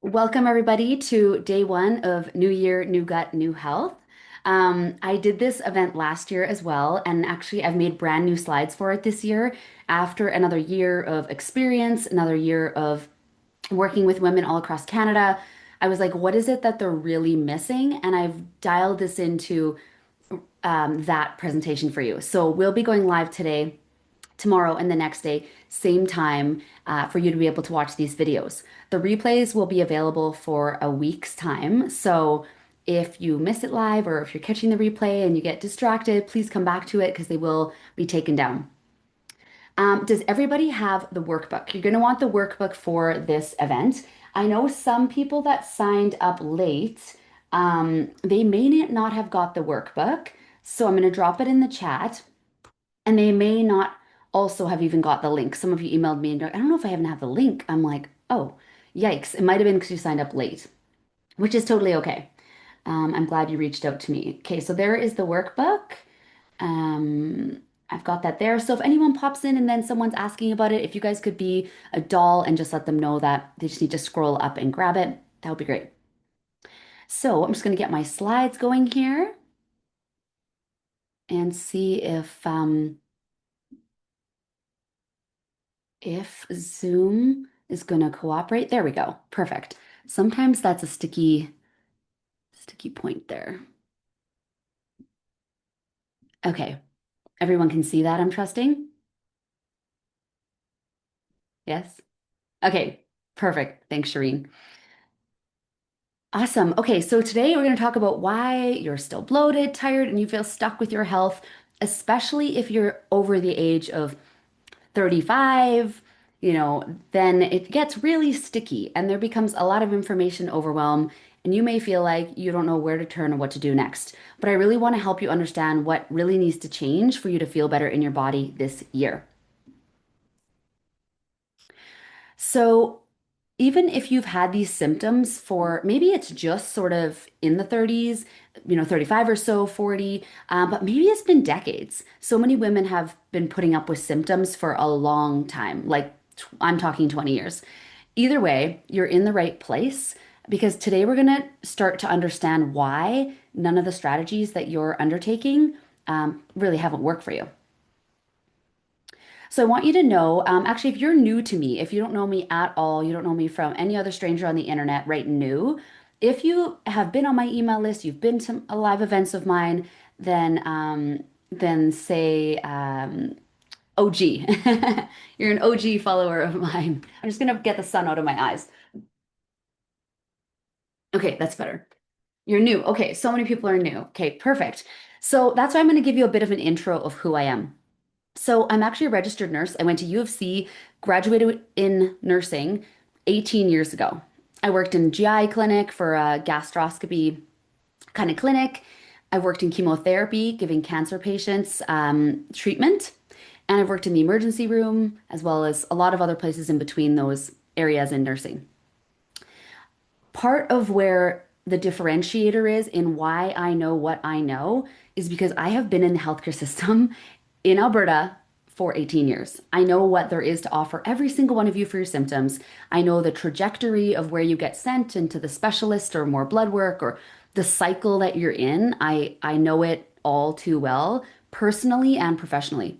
Welcome, everybody, to day one of New Year, New Gut, New Health. I did this event last year as well, and actually, I've made brand new slides for it this year after another year of experience, another year of working with women all across Canada. I was like, what is it that they're really missing? And I've dialed this into that presentation for you. So we'll be going live today, tomorrow, and the next day, same time, for you to be able to watch these videos. The replays will be available for a week's time. So if you miss it live or if you're catching the replay and you get distracted, please come back to it because they will be taken down. Does everybody have the workbook? You're going to want the workbook for this event. I know some people that signed up late, they may not have got the workbook. So I'm going to drop it in the chat. And they may not also have even got the link. Some of you emailed me and I don't know if I even have the link. I'm like, oh, yikes. It might have been because you signed up late, which is totally okay. I'm glad you reached out to me. Okay, so there is the workbook. I've got that there. So if anyone pops in and then someone's asking about it, if you guys could be a doll and just let them know that they just need to scroll up and grab it, that would be great. So I'm just going to get my slides going here and see if Zoom is going to cooperate. There we go. Perfect. Sometimes that's a sticky point there. Okay. Everyone can see that, I'm trusting. Yes. Okay. Perfect. Thanks, Shireen. Awesome. Okay, so today we're going to talk about why you're still bloated, tired, and you feel stuck with your health, especially if you're over the age of 35, then it gets really sticky and there becomes a lot of information overwhelm. And you may feel like you don't know where to turn or what to do next. But I really want to help you understand what really needs to change for you to feel better in your body this year. So, even if you've had these symptoms for maybe it's just sort of in the 30s, 35 or so, 40, but maybe it's been decades. So many women have been putting up with symptoms for a long time, like I'm talking 20 years. Either way, you're in the right place because today we're going to start to understand why none of the strategies that you're undertaking really haven't worked for you. So I want you to know, actually, if you're new to me, if you don't know me at all, you don't know me from any other stranger on the internet, right? New. If you have been on my email list, you've been to live events of mine, then say OG. You're an OG follower of mine. I'm just gonna get the sun out of my eyes. Okay, that's better. You're new. Okay, so many people are new. Okay, perfect. So that's why I'm going to give you a bit of an intro of who I am. So I'm actually a registered nurse. I went to U of C, graduated in nursing 18 years ago. I worked in GI clinic for a gastroscopy kind of clinic. I worked in chemotherapy, giving cancer patients treatment. And I've worked in the emergency room, as well as a lot of other places in between those areas in nursing. Part of where the differentiator is in why I know what I know is because I have been in the healthcare system in Alberta for 18 years. I know what there is to offer every single one of you for your symptoms. I know the trajectory of where you get sent into the specialist or more blood work or the cycle that you're in. I know it all too well, personally and professionally.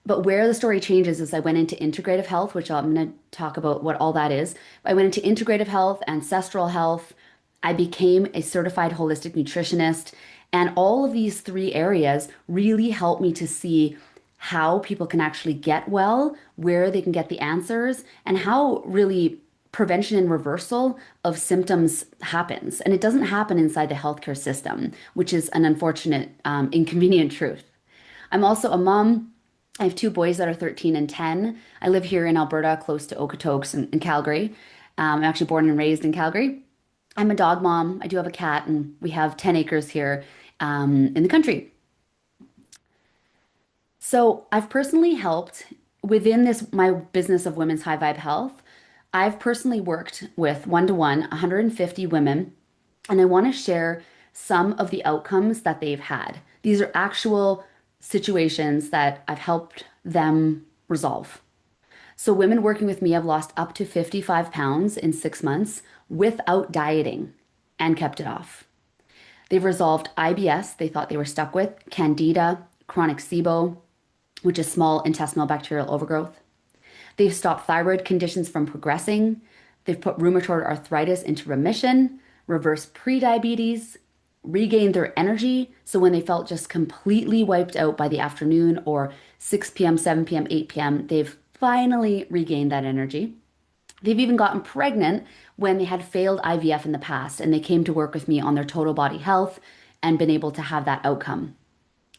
But where the story changes is I went into integrative health, which I'm going to talk about what all that is. I went into integrative health, ancestral health. I became a certified holistic nutritionist. And all of these three areas really help me to see how people can actually get well, where they can get the answers, and how really prevention and reversal of symptoms happens. And it doesn't happen inside the healthcare system, which is an unfortunate, inconvenient truth. I'm also a mom. I have two boys that are 13 and 10. I live here in Alberta, close to Okotoks in Calgary. I'm actually born and raised in Calgary. I'm a dog mom. I do have a cat, and we have 10 acres here in the country. So I've personally helped within this my business of women's high vibe health. I've personally worked with one-to-one 150 women, and I want to share some of the outcomes that they've had. These are actual situations that I've helped them resolve. So women working with me have lost up to 55 pounds in 6 months without dieting and kept it off. They've resolved IBS they thought they were stuck with, candida, chronic SIBO, which is small intestinal bacterial overgrowth. They've stopped thyroid conditions from progressing. They've put rheumatoid arthritis into remission, reversed prediabetes, regained their energy. So when they felt just completely wiped out by the afternoon or 6 p.m., 7 p.m., 8 p.m., they've finally regained that energy. They've even gotten pregnant when they had failed IVF in the past and they came to work with me on their total body health and been able to have that outcome.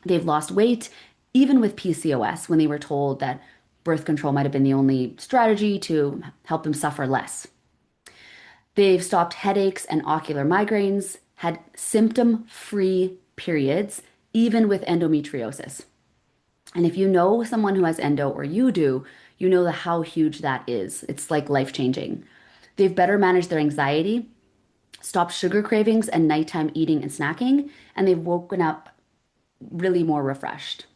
They've lost weight even with PCOS when they were told that birth control might have been the only strategy to help them suffer less. They've stopped headaches and ocular migraines, had symptom free periods, even with endometriosis. And if you know someone who has endo, or you do, you know how huge that is. It's like life changing. They've better managed their anxiety, stopped sugar cravings and nighttime eating and snacking, and they've woken up really more refreshed.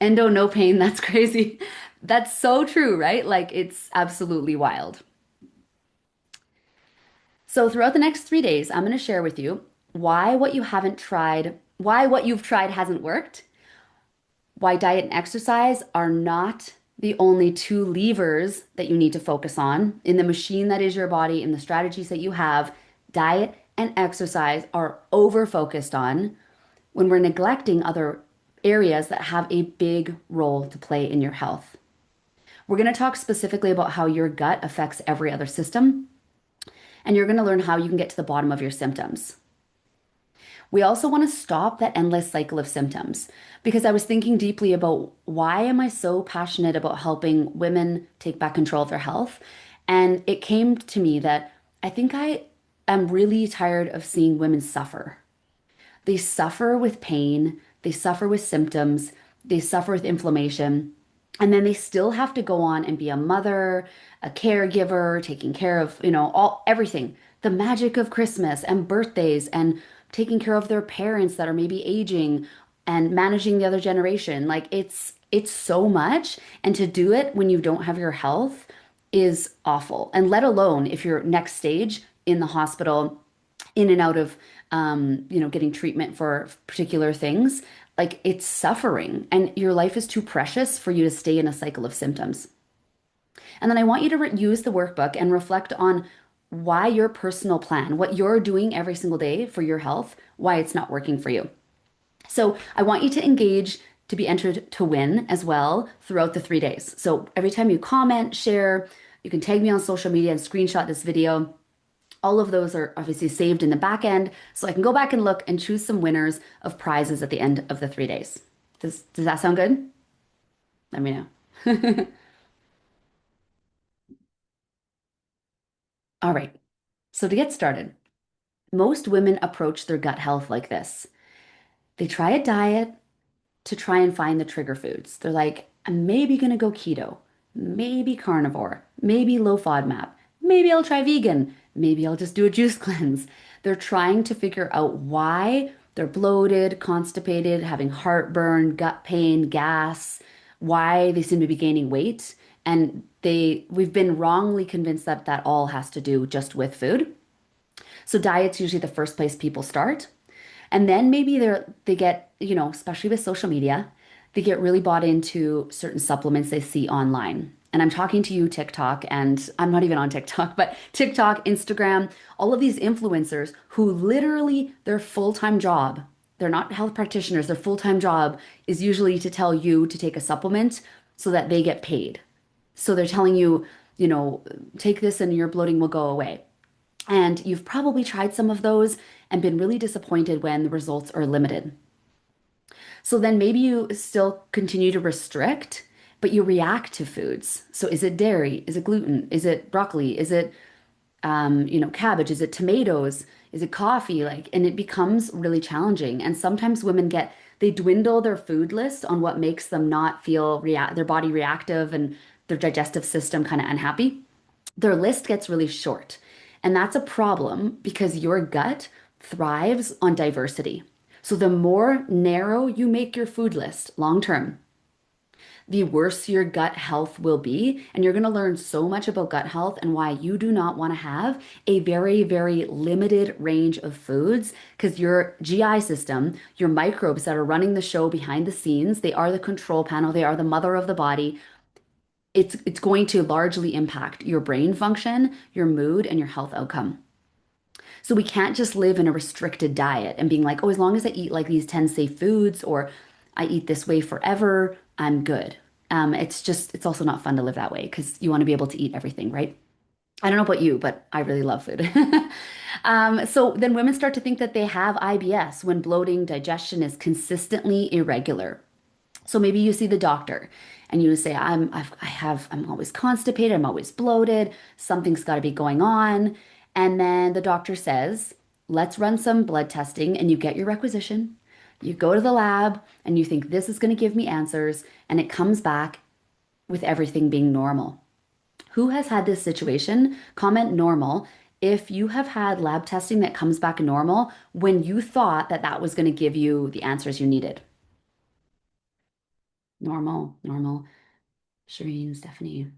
Endo, no pain. That's crazy. That's so true, right? Like it's absolutely wild. So throughout the next 3 days, I'm going to share with you why what you've tried hasn't worked, why diet and exercise are not the only two levers that you need to focus on in the machine that is your body, in the strategies that you have. Diet and exercise are over focused on when we're neglecting other areas that have a big role to play in your health. We're going to talk specifically about how your gut affects every other system, and you're going to learn how you can get to the bottom of your symptoms. We also want to stop that endless cycle of symptoms because I was thinking deeply about why am I so passionate about helping women take back control of their health? And it came to me that I think I am really tired of seeing women suffer. They suffer with pain, they suffer with symptoms, they suffer with inflammation, and then they still have to go on and be a mother, a caregiver, taking care of, all everything. The magic of Christmas and birthdays and taking care of their parents that are maybe aging and managing the other generation. Like it's so much, and to do it when you don't have your health is awful. And let alone if you're next stage in the hospital, in and out of getting treatment for particular things, like it's suffering and your life is too precious for you to stay in a cycle of symptoms. And then I want you to use the workbook and reflect on why your personal plan, what you're doing every single day for your health, why it's not working for you. So I want you to engage to be entered to win as well throughout the 3 days. So every time you comment, share, you can tag me on social media and screenshot this video. All of those are obviously saved in the back end, so I can go back and look and choose some winners of prizes at the end of the 3 days. Does that sound good? Let me know. All right. So to get started, most women approach their gut health like this. They try a diet to try and find the trigger foods. They're like, I'm maybe gonna go keto, maybe carnivore, maybe low FODMAP, maybe I'll try vegan, maybe I'll just do a juice cleanse. They're trying to figure out why they're bloated, constipated, having heartburn, gut pain, gas, why they seem to be gaining weight. And we've been wrongly convinced that that all has to do just with food. So diet's usually the first place people start. And then maybe they get, especially with social media, they get really bought into certain supplements they see online. And I'm talking to you, TikTok, and I'm not even on TikTok, but TikTok, Instagram, all of these influencers who literally their full-time job, they're not health practitioners, their full-time job is usually to tell you to take a supplement so that they get paid. So they're telling you, take this and your bloating will go away. And you've probably tried some of those and been really disappointed when the results are limited. So then maybe you still continue to restrict, but you react to foods. So is it dairy? Is it gluten? Is it broccoli? Is it cabbage? Is it tomatoes? Is it coffee? And it becomes really challenging. And sometimes they dwindle their food list on what makes them not feel their body reactive and their digestive system kind of unhappy. Their list gets really short. And that's a problem because your gut thrives on diversity. So the more narrow you make your food list long term, the worse your gut health will be. And you're going to learn so much about gut health and why you do not want to have a very, very limited range of foods because your GI system, your microbes that are running the show behind the scenes, they are the control panel, they are the mother of the body. It's going to largely impact your brain function, your mood, and your health outcome. So we can't just live in a restricted diet and being like, oh, as long as I eat like these 10 safe foods or I eat this way forever, I'm good. It's also not fun to live that way because you want to be able to eat everything, right? I don't know about you, but I really love food. So then women start to think that they have IBS when bloating, digestion is consistently irregular. So maybe you see the doctor and you say, I'm always constipated, I'm always bloated, something's got to be going on. And then the doctor says, let's run some blood testing, and you get your requisition. You go to the lab and you think this is going to give me answers, and it comes back with everything being normal. Who has had this situation? Comment normal if you have had lab testing that comes back normal when you thought that that was going to give you the answers you needed. Normal, normal. Shireen, Stephanie.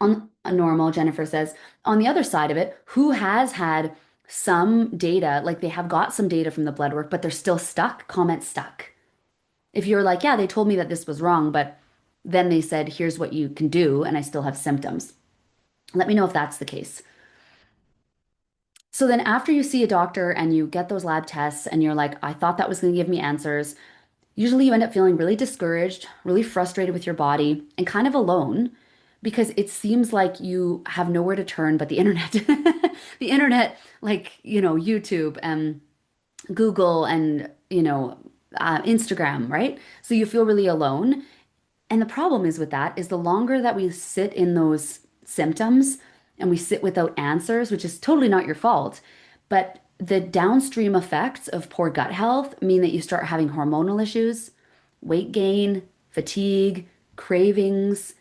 On a normal, Jennifer says, on the other side of it, who has had some data, like they have got some data from the blood work, but they're still stuck? Comment stuck. If you're like, yeah, they told me that this was wrong, but then they said, here's what you can do, and I still have symptoms. Let me know if that's the case. So then after you see a doctor and you get those lab tests and you're like, I thought that was going to give me answers, usually you end up feeling really discouraged, really frustrated with your body, and kind of alone because it seems like you have nowhere to turn but the internet. The internet, like, YouTube and Google and, Instagram, right? So you feel really alone. And the problem is with that is the longer that we sit in those symptoms and we sit without answers, which is totally not your fault, but the downstream effects of poor gut health mean that you start having hormonal issues, weight gain, fatigue, cravings,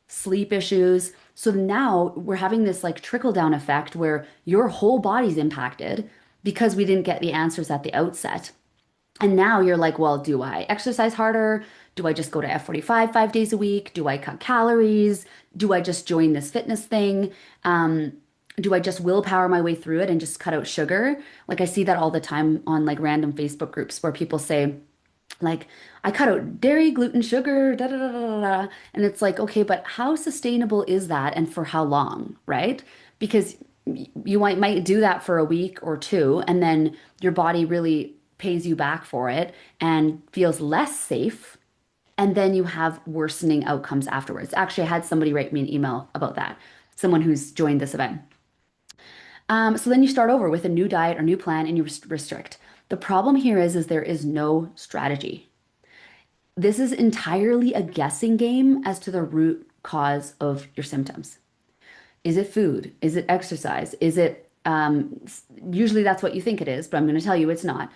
sleep issues. So now we're having this like trickle down effect where your whole body's impacted because we didn't get the answers at the outset. And now you're like, well, do I exercise harder? Do I just go to F45 5 days a week? Do I cut calories? Do I just join this fitness thing? Um, do I just willpower my way through it and just cut out sugar? Like I see that all the time on like random Facebook groups where people say, like, I cut out dairy, gluten, sugar, da da da da da. Da. And it's like, okay, but how sustainable is that and for how long, right? Because you might do that for a week or two, and then your body really pays you back for it and feels less safe. And then you have worsening outcomes afterwards. Actually, I had somebody write me an email about that, someone who's joined this event. So then you start over with a new diet or new plan and you restrict. The problem here is there is no strategy. This is entirely a guessing game as to the root cause of your symptoms. Is it food? Is it exercise? Is it, usually that's what you think it is, but I'm going to tell you it's not.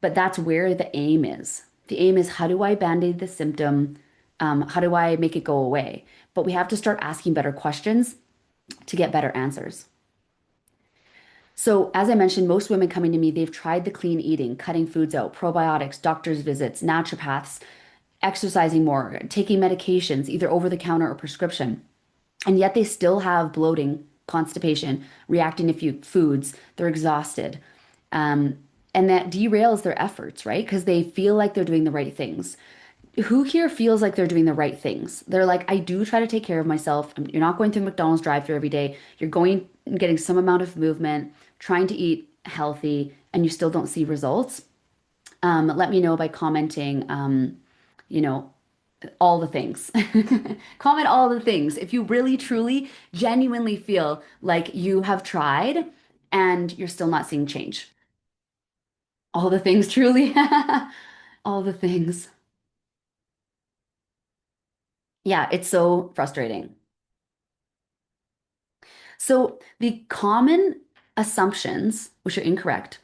But that's where the aim is. The aim is how do I band-aid the symptom? How do I make it go away? But we have to start asking better questions to get better answers. So, as I mentioned, most women coming to me, they've tried the clean eating, cutting foods out, probiotics, doctor's visits, naturopaths, exercising more, taking medications, either over the counter or prescription. And yet they still have bloating, constipation, reacting to few foods. They're exhausted. Um, and that derails their efforts, right? Because they feel like they're doing the right things. Who here feels like they're doing the right things? They're like, I do try to take care of myself. You're not going through McDonald's drive-through every day. You're going and getting some amount of movement, trying to eat healthy, and you still don't see results. Let me know by commenting, you know, all the things. Comment all the things. If you really, truly, genuinely feel like you have tried and you're still not seeing change. All the things, truly. All the things. Yeah, it's so frustrating. So the common assumptions, which are incorrect,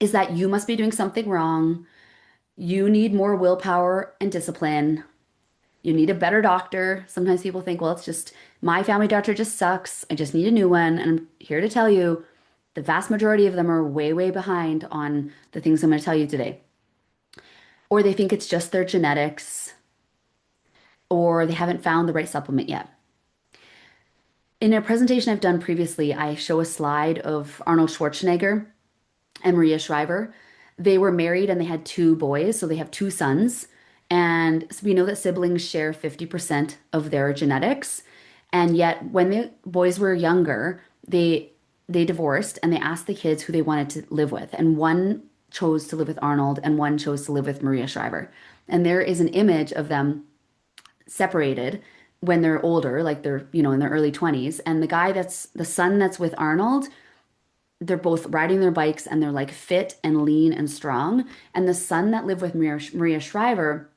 is that you must be doing something wrong. You need more willpower and discipline. You need a better doctor. Sometimes people think, well, it's just my family doctor just sucks. I just need a new one. And I'm here to tell you, the vast majority of them are way, way behind on the things I'm going to tell you today. or they think it's just their genetics, or they haven't found the right supplement yet. In a presentation I've done previously, I show a slide of Arnold Schwarzenegger and Maria Shriver. They were married and they had two boys, so they have two sons. And so we know that siblings share 50% of their genetics. And yet, when the boys were younger, they divorced and they asked the kids who they wanted to live with. And one chose to live with Arnold and one chose to live with Maria Shriver. And there is an image of them separated when they're older, like they're, in their early 20s. And the guy that's the son that's with Arnold, they're both riding their bikes and they're like fit and lean and strong. And the son that lived with Maria Shriver,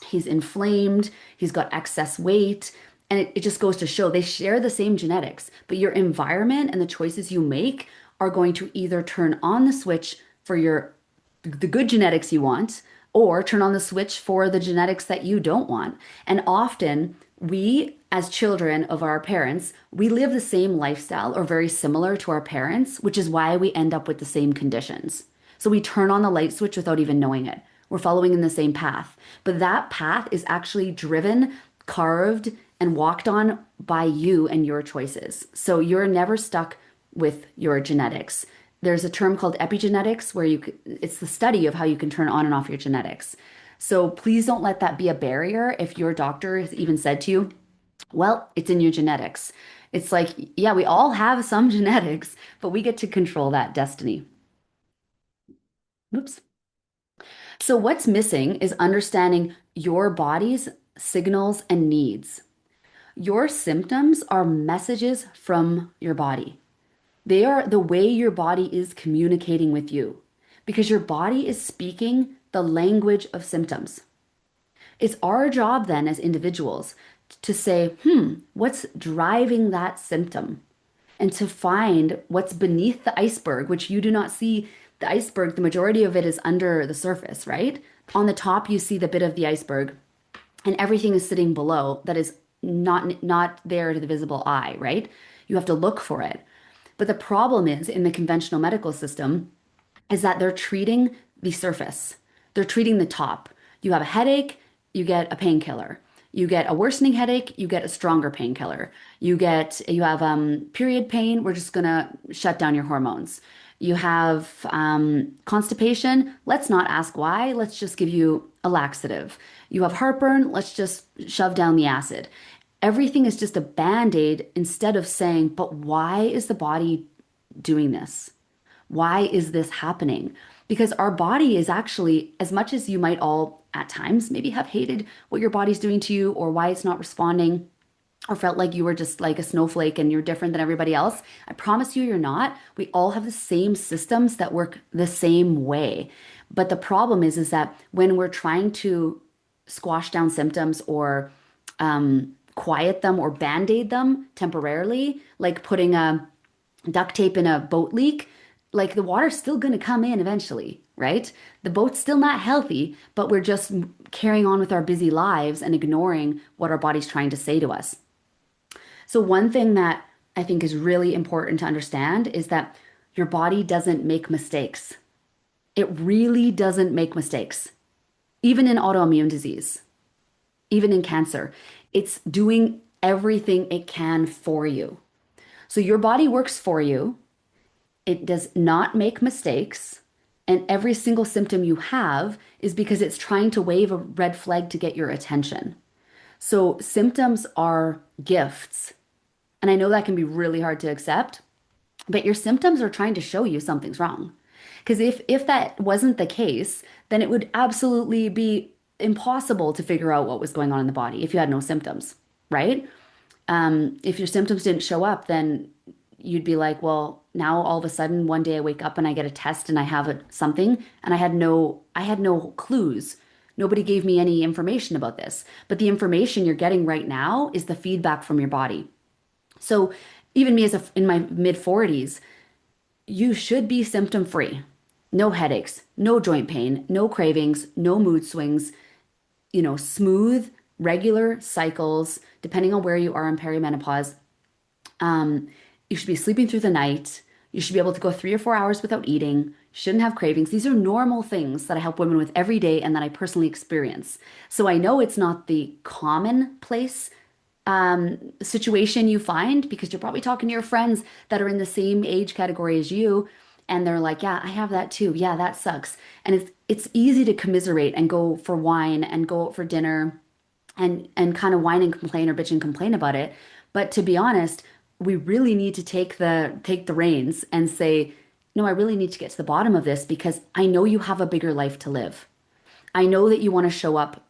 he's inflamed, he's got excess weight. And it just goes to show they share the same genetics, but your environment and the choices you make are going to either turn on the switch for the good genetics you want, or turn on the switch for the genetics that you don't want. And often we, as children of our parents, we live the same lifestyle or very similar to our parents, which is why we end up with the same conditions. So we turn on the light switch without even knowing it. We're following in the same path. But that path is actually driven, carved, and walked on by you and your choices. So you're never stuck with your genetics. There's a term called epigenetics where it's the study of how you can turn on and off your genetics. So please don't let that be a barrier if your doctor has even said to you, well, it's in your genetics. It's like, yeah, we all have some genetics, but we get to control that destiny. Oops. So what's missing is understanding your body's signals and needs. Your symptoms are messages from your body. They are the way your body is communicating with you because your body is speaking the language of symptoms. It's our job then as individuals to say, what's driving that symptom? And to find what's beneath the iceberg, which you do not see the iceberg, the majority of it is under the surface, right? On the top, you see the bit of the iceberg, and everything is sitting below that is not there to the visible eye, right? You have to look for it. But the problem is in the conventional medical system is that they're treating the surface. They're treating the top. You have a headache, you get a painkiller. You get a worsening headache, you get a stronger painkiller. You have period pain, we're just gonna shut down your hormones. You have constipation, let's not ask why, let's just give you a laxative. You have heartburn, let's just shove down the acid. Everything is just a band-aid instead of saying, but why is the body doing this? Why is this happening? Because our body is actually, as much as you might all at times maybe have hated what your body's doing to you or why it's not responding or felt like you were just like a snowflake and you're different than everybody else, I promise you you're not. We all have the same systems that work the same way. But the problem is that when we're trying to squash down symptoms or quiet them or band-aid them temporarily, like putting a duct tape in a boat leak, like the water's still going to come in eventually, right? The boat's still not healthy, but we're just carrying on with our busy lives and ignoring what our body's trying to say to us. So, one thing that I think is really important to understand is that your body doesn't make mistakes. It really doesn't make mistakes, even in autoimmune disease, even in cancer. It's doing everything it can for you. So, your body works for you. It does not make mistakes. And every single symptom you have is because it's trying to wave a red flag to get your attention. So symptoms are gifts. And I know that can be really hard to accept, but your symptoms are trying to show you something's wrong. Because if that wasn't the case, then it would absolutely be impossible to figure out what was going on in the body if you had no symptoms, right? If your symptoms didn't show up, then you'd be like, well, now all of a sudden one day I wake up and I get a test and I have something and I had no clues. Nobody gave me any information about this. But the information you're getting right now is the feedback from your body. So even me in my mid 40s, you should be symptom free. No headaches, no joint pain, no cravings, no mood swings, smooth, regular cycles, depending on where you are in perimenopause. You should be sleeping through the night. You should be able to go 3 or 4 hours without eating. You shouldn't have cravings. These are normal things that I help women with every day and that I personally experience. So I know it's not the commonplace situation you find because you're probably talking to your friends that are in the same age category as you, and they're like, "Yeah, I have that too. Yeah, that sucks." And it's easy to commiserate and go for wine and go out for dinner and kind of whine and complain or bitch and complain about it. But to be honest, we really need to take the reins and say, no, I really need to get to the bottom of this because I know you have a bigger life to live. I know that you want to show up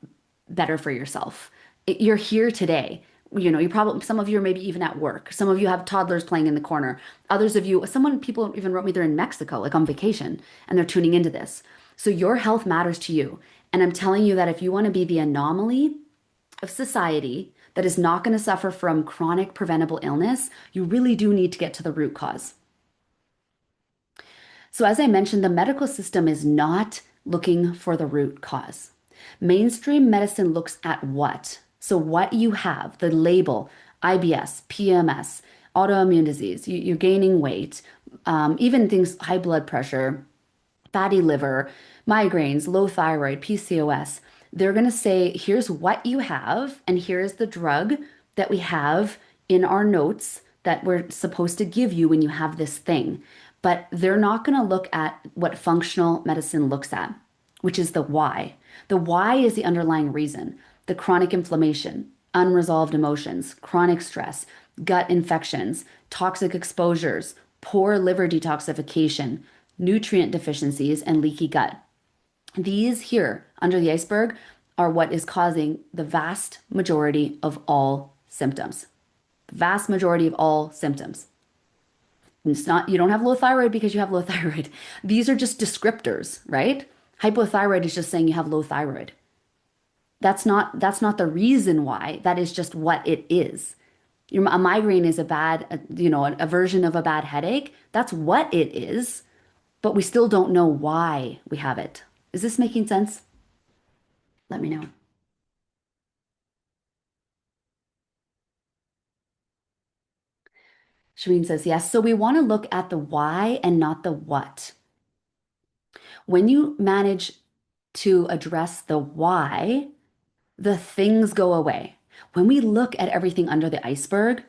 better for yourself. You're here today. You know, you probably, some of you are maybe even at work. Some of you have toddlers playing in the corner. Others of you, people even wrote me they're in Mexico, like on vacation, and they're tuning into this. So your health matters to you. And I'm telling you that if you want to be the anomaly of society that is not going to suffer from chronic preventable illness, you really do need to get to the root cause. So, as I mentioned, the medical system is not looking for the root cause. Mainstream medicine looks at what? So, what you have, the label, IBS, PMS, autoimmune disease, you're gaining weight, even things, high blood pressure, fatty liver, migraines, low thyroid, PCOS. They're going to say, here's what you have, and here's the drug that we have in our notes that we're supposed to give you when you have this thing. But they're not going to look at what functional medicine looks at, which is the why. The why is the underlying reason, the chronic inflammation, unresolved emotions, chronic stress, gut infections, toxic exposures, poor liver detoxification, nutrient deficiencies, and leaky gut. These here under the iceberg are what is causing the vast majority of all symptoms. The vast majority of all symptoms. It's not, you don't have low thyroid because you have low thyroid. These are just descriptors, right? Hypothyroid is just saying you have low thyroid. That's not the reason why. That is just what it is. A migraine is a bad, a version of a bad headache. That's what it is, but we still don't know why we have it. Is this making sense? Let me know. Shireen says yes. So we want to look at the why and not the what. When you manage to address the why, the things go away. When we look at everything under the iceberg,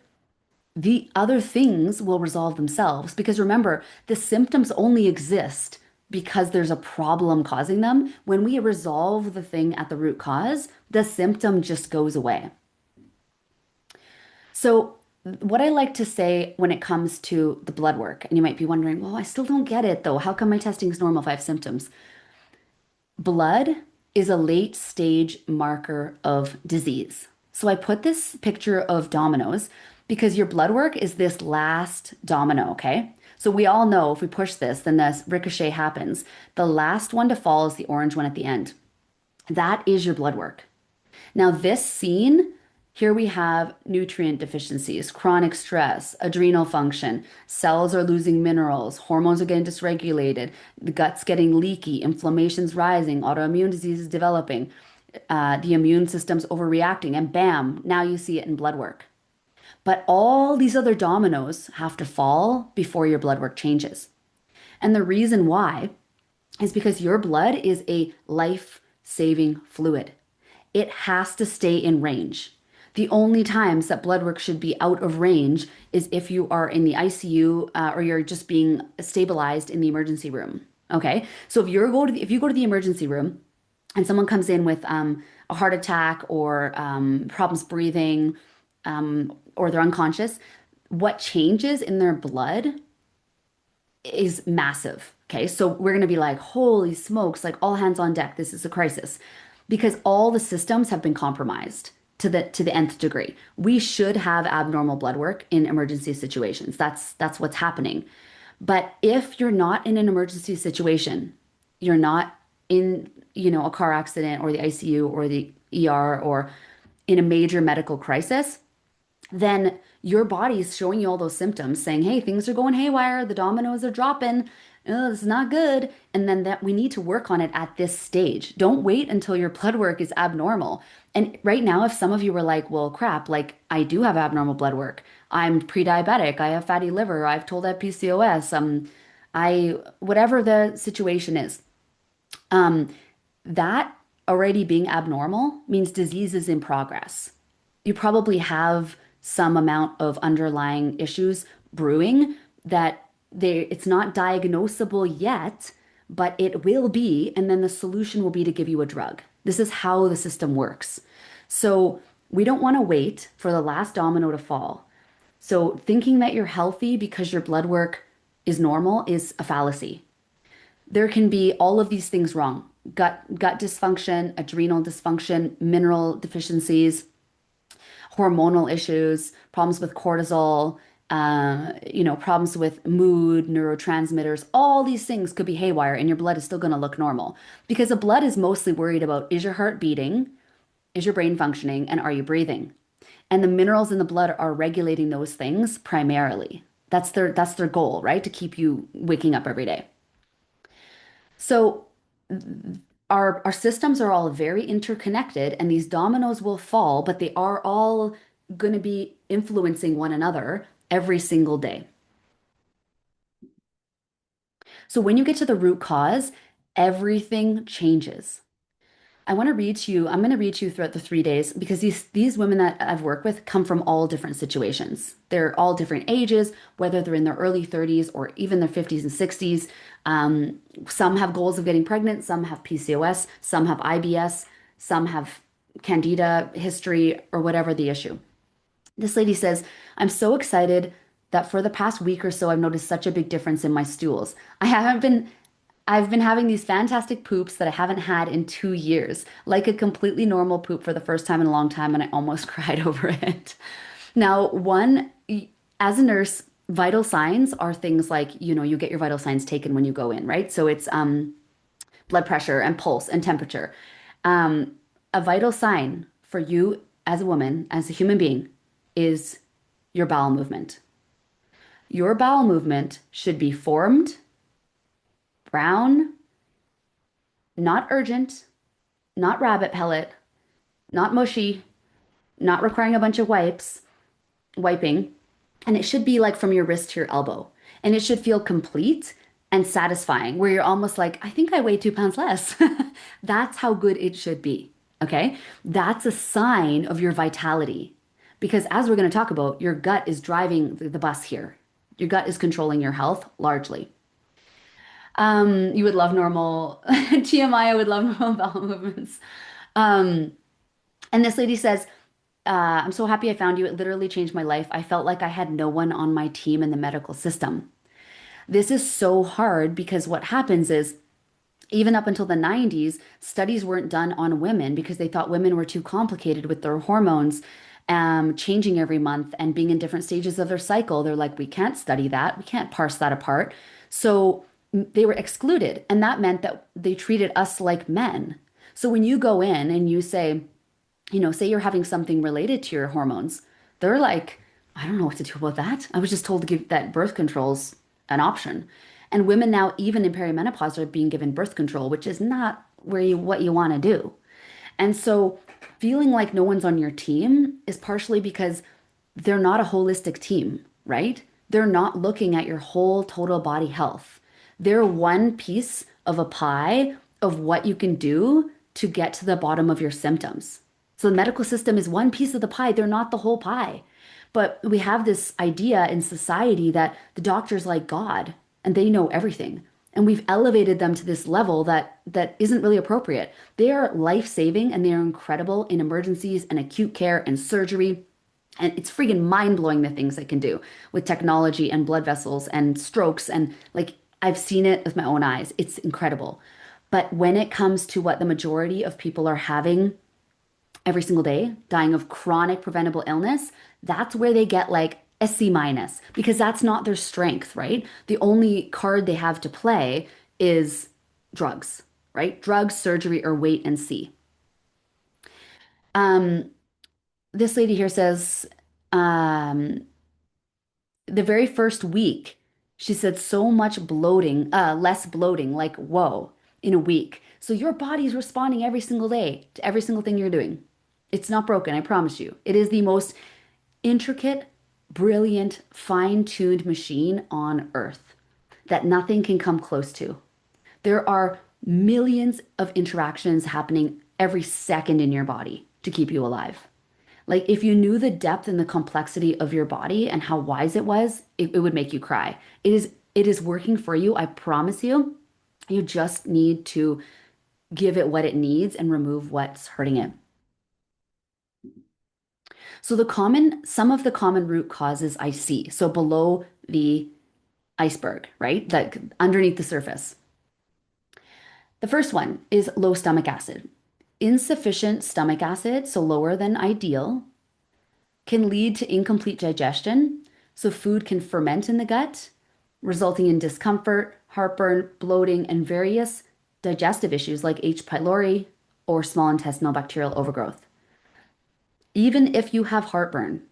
the other things will resolve themselves. Because remember, the symptoms only exist because there's a problem causing them. When we resolve the thing at the root cause, the symptom just goes away. So, what I like to say when it comes to the blood work, and you might be wondering, well, I still don't get it though. How come my testing is normal if I have symptoms? Blood is a late stage marker of disease. So I put this picture of dominoes because your blood work is this last domino, okay? So we all know if we push this, then this ricochet happens. The last one to fall is the orange one at the end. That is your blood work. Now, this scene, here we have nutrient deficiencies, chronic stress, adrenal function, cells are losing minerals, hormones are getting dysregulated, the gut's getting leaky, inflammation's rising, autoimmune disease is developing, the immune system's overreacting, and bam, now you see it in blood work. But all these other dominoes have to fall before your blood work changes. And the reason why is because your blood is a life-saving fluid. It has to stay in range. The only times that blood work should be out of range is if you are in the ICU or you're just being stabilized in the emergency room. Okay, so if you go to the emergency room and someone comes in with a heart attack or problems breathing or they're unconscious, what changes in their blood is massive. Okay, so we're going to be like, holy smokes, like all hands on deck, this is a crisis because all the systems have been compromised to the nth degree. We should have abnormal blood work in emergency situations. That's what's happening. But if you're not in an emergency situation, you're not in, a car accident or the ICU or the ER or in a major medical crisis, then your body's showing you all those symptoms saying, hey, things are going haywire, the dominoes are dropping, oh, this is not good. And then that we need to work on it at this stage. Don't wait until your blood work is abnormal. And right now, if some of you were like, well, crap, like I do have abnormal blood work. I'm pre-diabetic. I have fatty liver. I've told I have PCOS. Whatever the situation is, um, that already being abnormal means disease is in progress. You probably have some amount of underlying issues brewing that it's not diagnosable yet, but it will be, and then the solution will be to give you a drug. This is how the system works. So we don't want to wait for the last domino to fall. So thinking that you're healthy because your blood work is normal is a fallacy. There can be all of these things wrong. Gut dysfunction, adrenal dysfunction, mineral deficiencies, hormonal issues, problems with cortisol, problems with mood, neurotransmitters, all these things could be haywire and your blood is still going to look normal because the blood is mostly worried about is your heart beating, is your brain functioning, and are you breathing? And the minerals in the blood are regulating those things primarily. That's their goal, right? To keep you waking up every day. So our systems are all very interconnected and these dominoes will fall, but they are all going to be influencing one another every single day. So when you get to the root cause, everything changes. I want to read to you, I'm going to read to you throughout the 3 days because these women that I've worked with come from all different situations. They're all different ages, whether they're in their early 30s or even their 50s and 60s. Some have goals of getting pregnant, some have PCOS, some have IBS, some have candida history or whatever the issue. This lady says, I'm so excited that for the past week or so, I've noticed such a big difference in my stools. I've been having these fantastic poops that I haven't had in 2 years, like a completely normal poop for the first time in a long time, and I almost cried over it. Now, as a nurse, vital signs are things like, you get your vital signs taken when you go in, right? So it's blood pressure and pulse and temperature. Um, a vital sign for you as a woman, as a human being, is your bowel movement. Your bowel movement should be formed, brown, not urgent, not rabbit pellet, not mushy, not requiring a bunch of wiping. And it should be like from your wrist to your elbow. And it should feel complete and satisfying, where you're almost like, I think I weigh 2 pounds less. That's how good it should be. Okay. That's a sign of your vitality. Because as we're going to talk about, your gut is driving the bus here. Your gut is controlling your health largely. You would love normal TMI. I would love normal bowel movements. Um, and this lady says, I'm so happy I found you. It literally changed my life. I felt like I had no one on my team in the medical system. This is so hard because what happens is, even up until the 90s, studies weren't done on women because they thought women were too complicated with their hormones changing every month and being in different stages of their cycle. They're like, we can't study that. We can't parse that apart. So they were excluded. And that meant that they treated us like men. So when you go in and you say, say you're having something related to your hormones, they're like, I don't know what to do about that. I was just told to give that birth control's an option. And women now, even in perimenopause, are being given birth control, which is not what you want to do. And so feeling like no one's on your team is partially because they're not a holistic team, right? They're not looking at your whole total body health. They're one piece of a pie of what you can do to get to the bottom of your symptoms. So the medical system is one piece of the pie. They're not the whole pie. But we have this idea in society that the doctor's like God and they know everything. And we've elevated them to this level that isn't really appropriate. They are life-saving and they are incredible in emergencies and acute care and surgery. And it's freaking mind-blowing the things they can do with technology and blood vessels and strokes. And like I've seen it with my own eyes. It's incredible. But when it comes to what the majority of people are having every single day, dying of chronic preventable illness, that's where they get like a C minus because that's not their strength, right? The only card they have to play is drugs, right? Drugs, surgery, or wait and see. Um, this lady here says, um, the very first week, she said so much bloating, less bloating, like whoa, in a week. So your body's responding every single day to every single thing you're doing. It's not broken, I promise you. It is the most intricate, brilliant, fine-tuned machine on earth. that nothing can come close to. There are millions of interactions happening every second in your body to keep you alive. Like if you knew the depth and the complexity of your body and how wise it was, it would make you cry. It is working for you, I promise you. You just need to give it what it needs and remove what's hurting it. So some of the common root causes I see. So below the iceberg, right? That underneath the surface. The first one is low stomach acid. Insufficient stomach acid, so lower than ideal, can lead to incomplete digestion. So food can ferment in the gut, resulting in discomfort, heartburn, bloating, and various digestive issues like H. pylori or small intestinal bacterial overgrowth. Even if you have heartburn,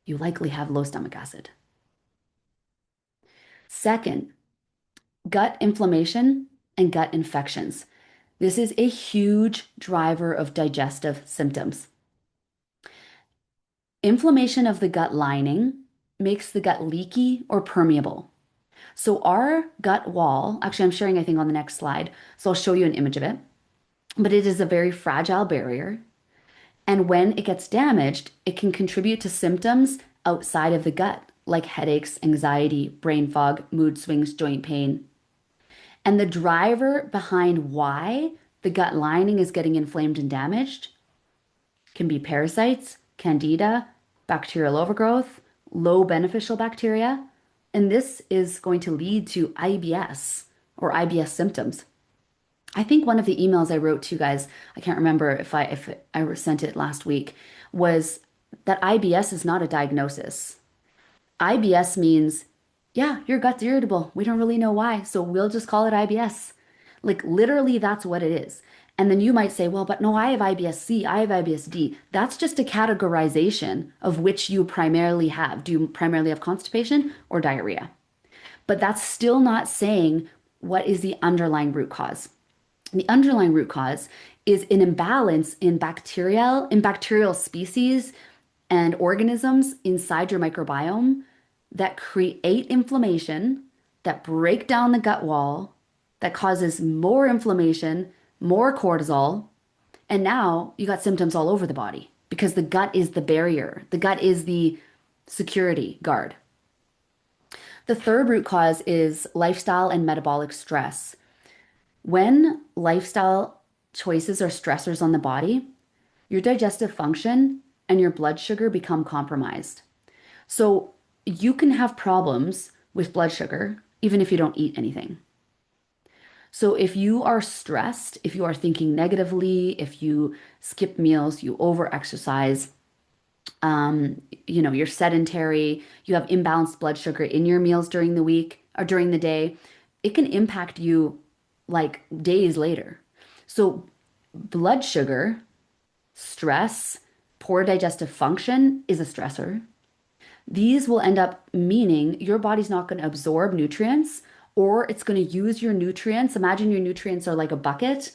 you likely have low stomach acid. Second, gut inflammation and gut infections. This is a huge driver of digestive symptoms. Inflammation of the gut lining makes the gut leaky or permeable. So our gut wall, actually, I'm sharing, I think, on the next slide. So I'll show you an image of it, but it is a very fragile barrier. And when it gets damaged, it can contribute to symptoms outside of the gut, like headaches, anxiety, brain fog, mood swings, joint pain. And the driver behind why the gut lining is getting inflamed and damaged can be parasites, candida, bacterial overgrowth, low beneficial bacteria, and this is going to lead to IBS or IBS symptoms. I think one of the emails I wrote to you guys, I can't remember if I sent it last week, was that IBS is not a diagnosis. IBS means, yeah, your gut's irritable. We don't really know why, so we'll just call it IBS. Like literally, that's what it is. And then you might say, well, but no, I have IBS-C, I have IBS-D. That's just a categorization of which you primarily have. Do you primarily have constipation or diarrhea? But that's still not saying what is the underlying root cause. The underlying root cause is an imbalance in bacterial species and organisms inside your microbiome that create inflammation, that break down the gut wall, that causes more inflammation, more cortisol, and now you got symptoms all over the body because the gut is the barrier. The gut is the security guard. The third root cause is lifestyle and metabolic stress. When lifestyle choices are stressors on the body, your digestive function and your blood sugar become compromised. So you can have problems with blood sugar even if you don't eat anything. So if you are stressed, if you are thinking negatively, if you skip meals, you overexercise, you're sedentary, you have imbalanced blood sugar in your meals during the week or during the day, it can impact you like days later. So blood sugar, stress, poor digestive function is a stressor. These will end up meaning your body's not going to absorb nutrients or it's going to use your nutrients. Imagine your nutrients are like a bucket,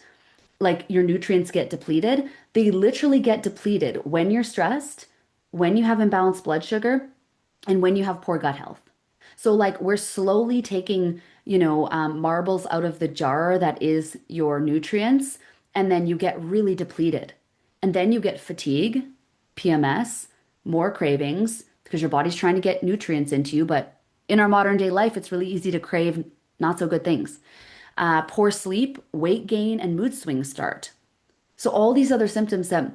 like your nutrients get depleted. They literally get depleted when you're stressed, when you have imbalanced blood sugar, and when you have poor gut health. So, like, we're slowly taking, marbles out of the jar that is your nutrients, and then you get really depleted. And then you get fatigue, PMS, more cravings, because your body's trying to get nutrients into you. But in our modern day life, it's really easy to crave not so good things. Poor sleep, weight gain, and mood swings start. So, all these other symptoms that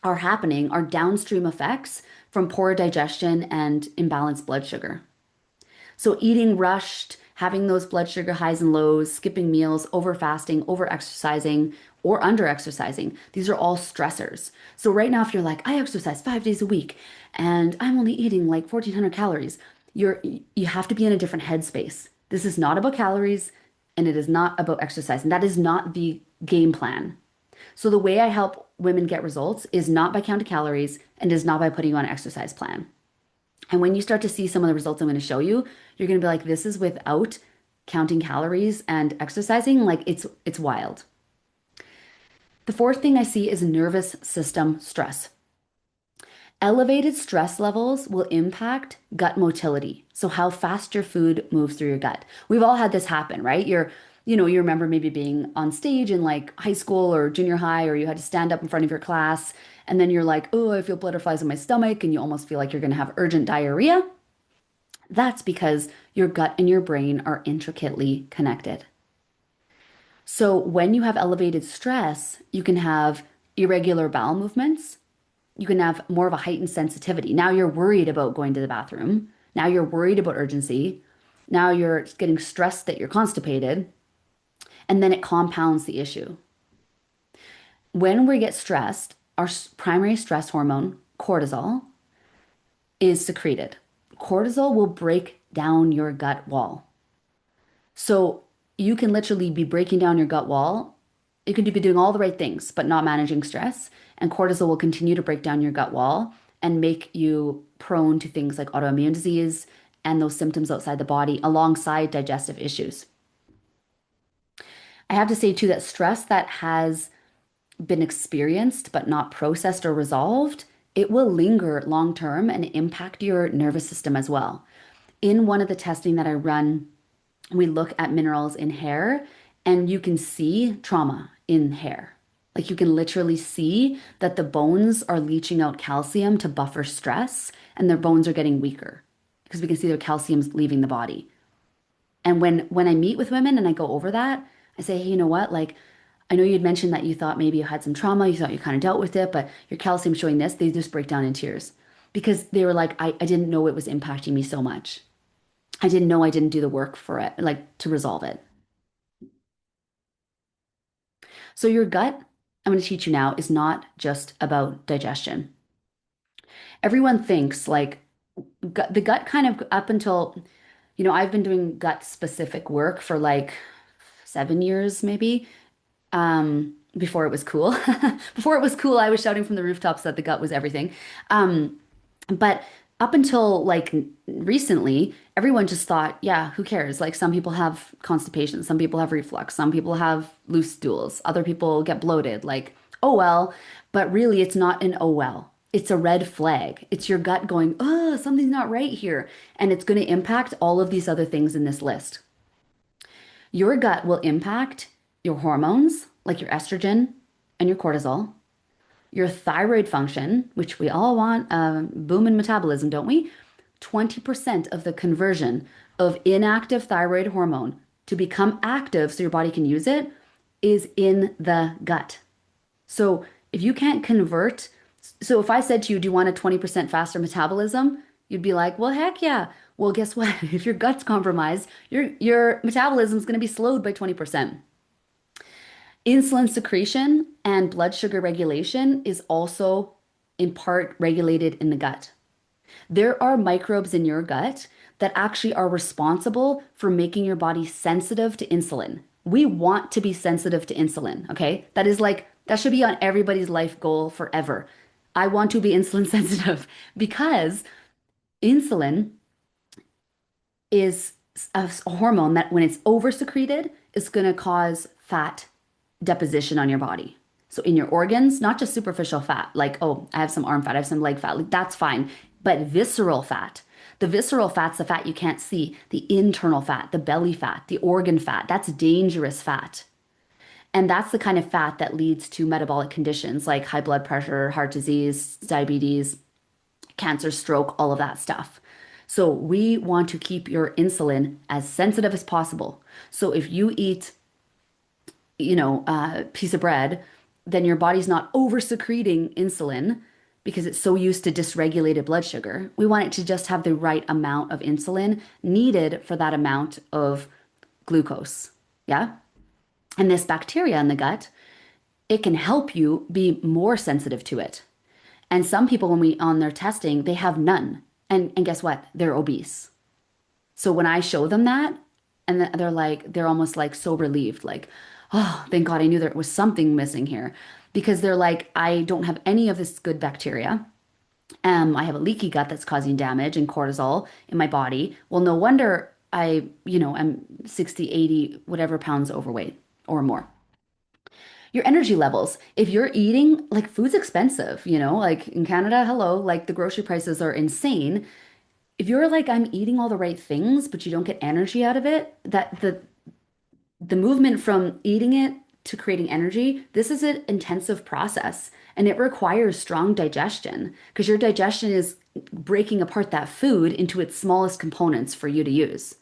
are happening are downstream effects from poor digestion and imbalanced blood sugar. So, eating rushed, having those blood sugar highs and lows, skipping meals, over fasting, over exercising, or under exercising, these are all stressors. So, right now, if you're like, I exercise 5 days a week and I'm only eating like 1,400 calories, you have to be in a different headspace. This is not about calories and it is not about exercise. And that is not the game plan. So the way I help women get results is not by counting calories and is not by putting you on an exercise plan. And when you start to see some of the results I'm going to show you, you're going to be like, this is without counting calories and exercising. Like it's wild. The fourth thing I see is nervous system stress. Elevated stress levels will impact gut motility. So how fast your food moves through your gut. We've all had this happen, right? You remember maybe being on stage in like high school or junior high, or you had to stand up in front of your class, and then you're like, oh, I feel butterflies in my stomach, and you almost feel like you're going to have urgent diarrhea. That's because your gut and your brain are intricately connected. So when you have elevated stress, you can have irregular bowel movements. You can have more of a heightened sensitivity. Now you're worried about going to the bathroom. Now you're worried about urgency. Now you're getting stressed that you're constipated. And then it compounds the issue. When we get stressed, our primary stress hormone, cortisol, is secreted. Cortisol will break down your gut wall. So you can literally be breaking down your gut wall. You could be doing all the right things, but not managing stress. And cortisol will continue to break down your gut wall and make you prone to things like autoimmune disease and those symptoms outside the body alongside digestive issues. I have to say, too, that stress that has been experienced but not processed or resolved, it will linger long term and impact your nervous system as well. In one of the testing that I run, we look at minerals in hair and you can see trauma in hair. Like you can literally see that the bones are leaching out calcium to buffer stress and their bones are getting weaker because we can see their calcium's leaving the body. And when I meet with women and I go over that, I say, hey, you know what? Like, I know you'd mentioned that you thought maybe you had some trauma, you thought you kind of dealt with it, but your calcium's showing this. They just break down in tears because they were like, I didn't know it was impacting me so much. I didn't know I didn't do the work for it, like to resolve it. So your gut, I'm going to teach you now, is not just about digestion. Everyone thinks like the gut kind of up until, I've been doing gut specific work for like 7 years maybe. Before it was cool. Before it was cool, I was shouting from the rooftops that the gut was everything. But up until like recently, everyone just thought, yeah, who cares? Like some people have constipation, some people have reflux, some people have loose stools, other people get bloated. Like, oh well. But really, it's not an oh well. It's a red flag. It's your gut going, oh, something's not right here. And it's going to impact all of these other things in this list. Your gut will impact your hormones, like your estrogen and your cortisol, your thyroid function, which we all want, boom in metabolism, don't we? 20% of the conversion of inactive thyroid hormone to become active so your body can use it is in the gut. So if you can't convert, so if I said to you, do you want a 20% faster metabolism? You'd be like, well, heck yeah. Well, guess what? If your gut's compromised, your metabolism is going to be slowed by 20%. Insulin secretion and blood sugar regulation is also in part regulated in the gut. There are microbes in your gut that actually are responsible for making your body sensitive to insulin. We want to be sensitive to insulin, okay? That is like, that should be on everybody's life goal forever. I want to be insulin sensitive because insulin is a hormone that when it's over secreted, is going to cause fat deposition on your body. So in your organs, not just superficial fat, like, oh, I have some arm fat, I have some leg fat, like that's fine. But visceral fat, the visceral fat's the fat you can't see, the internal fat, the belly fat, the organ fat, that's dangerous fat. And that's the kind of fat that leads to metabolic conditions like high blood pressure, heart disease, diabetes, cancer, stroke, all of that stuff. So we want to keep your insulin as sensitive as possible. So if you eat, a piece of bread, then your body's not over secreting insulin because it's so used to dysregulated blood sugar. We want it to just have the right amount of insulin needed for that amount of glucose. Yeah. And this bacteria in the gut, it can help you be more sensitive to it. And some people, when we on their testing, they have none. And guess what? They're obese. So when I show them that, and they're almost like so relieved, like, oh, thank God I knew there was something missing here. Because they're like, I don't have any of this good bacteria. I have a leaky gut that's causing damage and cortisol in my body. Well, no wonder I'm 60, 80, whatever pounds overweight or more. Your energy levels. If you're eating, like food's expensive, like in Canada, hello, like the grocery prices are insane. If you're like, I'm eating all the right things, but you don't get energy out of it, that the movement from eating it to creating energy, this is an intensive process and it requires strong digestion because your digestion is breaking apart that food into its smallest components for you to use.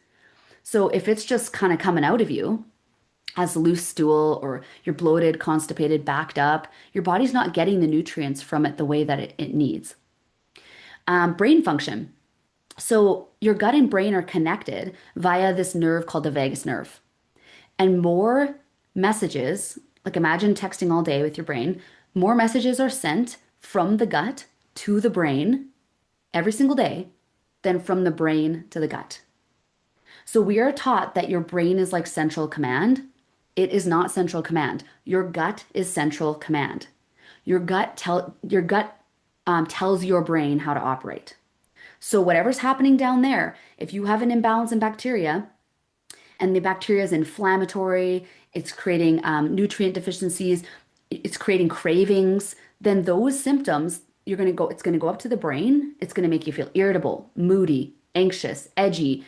So if it's just kind of coming out of you as loose stool or you're bloated, constipated, backed up, your body's not getting the nutrients from it the way that it needs. Brain function. So your gut and brain are connected via this nerve called the vagus nerve. And more messages, like imagine texting all day with your brain, more messages are sent from the gut to the brain every single day than from the brain to the gut. So we are taught that your brain is like central command. It is not central command. Your gut is central command. Your gut tells your brain how to operate. So whatever's happening down there, if you have an imbalance in bacteria, and the bacteria is inflammatory, it's creating nutrient deficiencies, it's creating cravings, then those symptoms, it's going to go up to the brain. It's going to make you feel irritable, moody, anxious, edgy,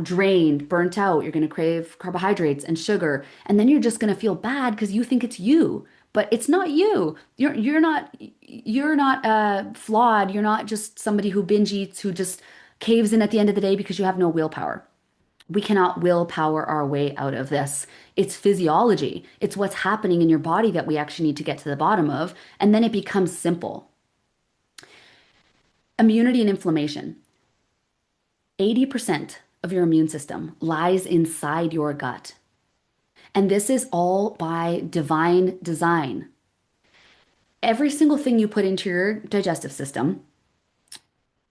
drained, burnt out. You're going to crave carbohydrates and sugar. And then you're just going to feel bad because you think it's you. But it's not you. You're not flawed. You're not just somebody who binge eats, who just caves in at the end of the day because you have no willpower. We cannot willpower our way out of this. It's physiology. It's what's happening in your body that we actually need to get to the bottom of. And then it becomes simple. Immunity and inflammation. 80% of your immune system lies inside your gut. And this is all by divine design. Every single thing you put into your digestive system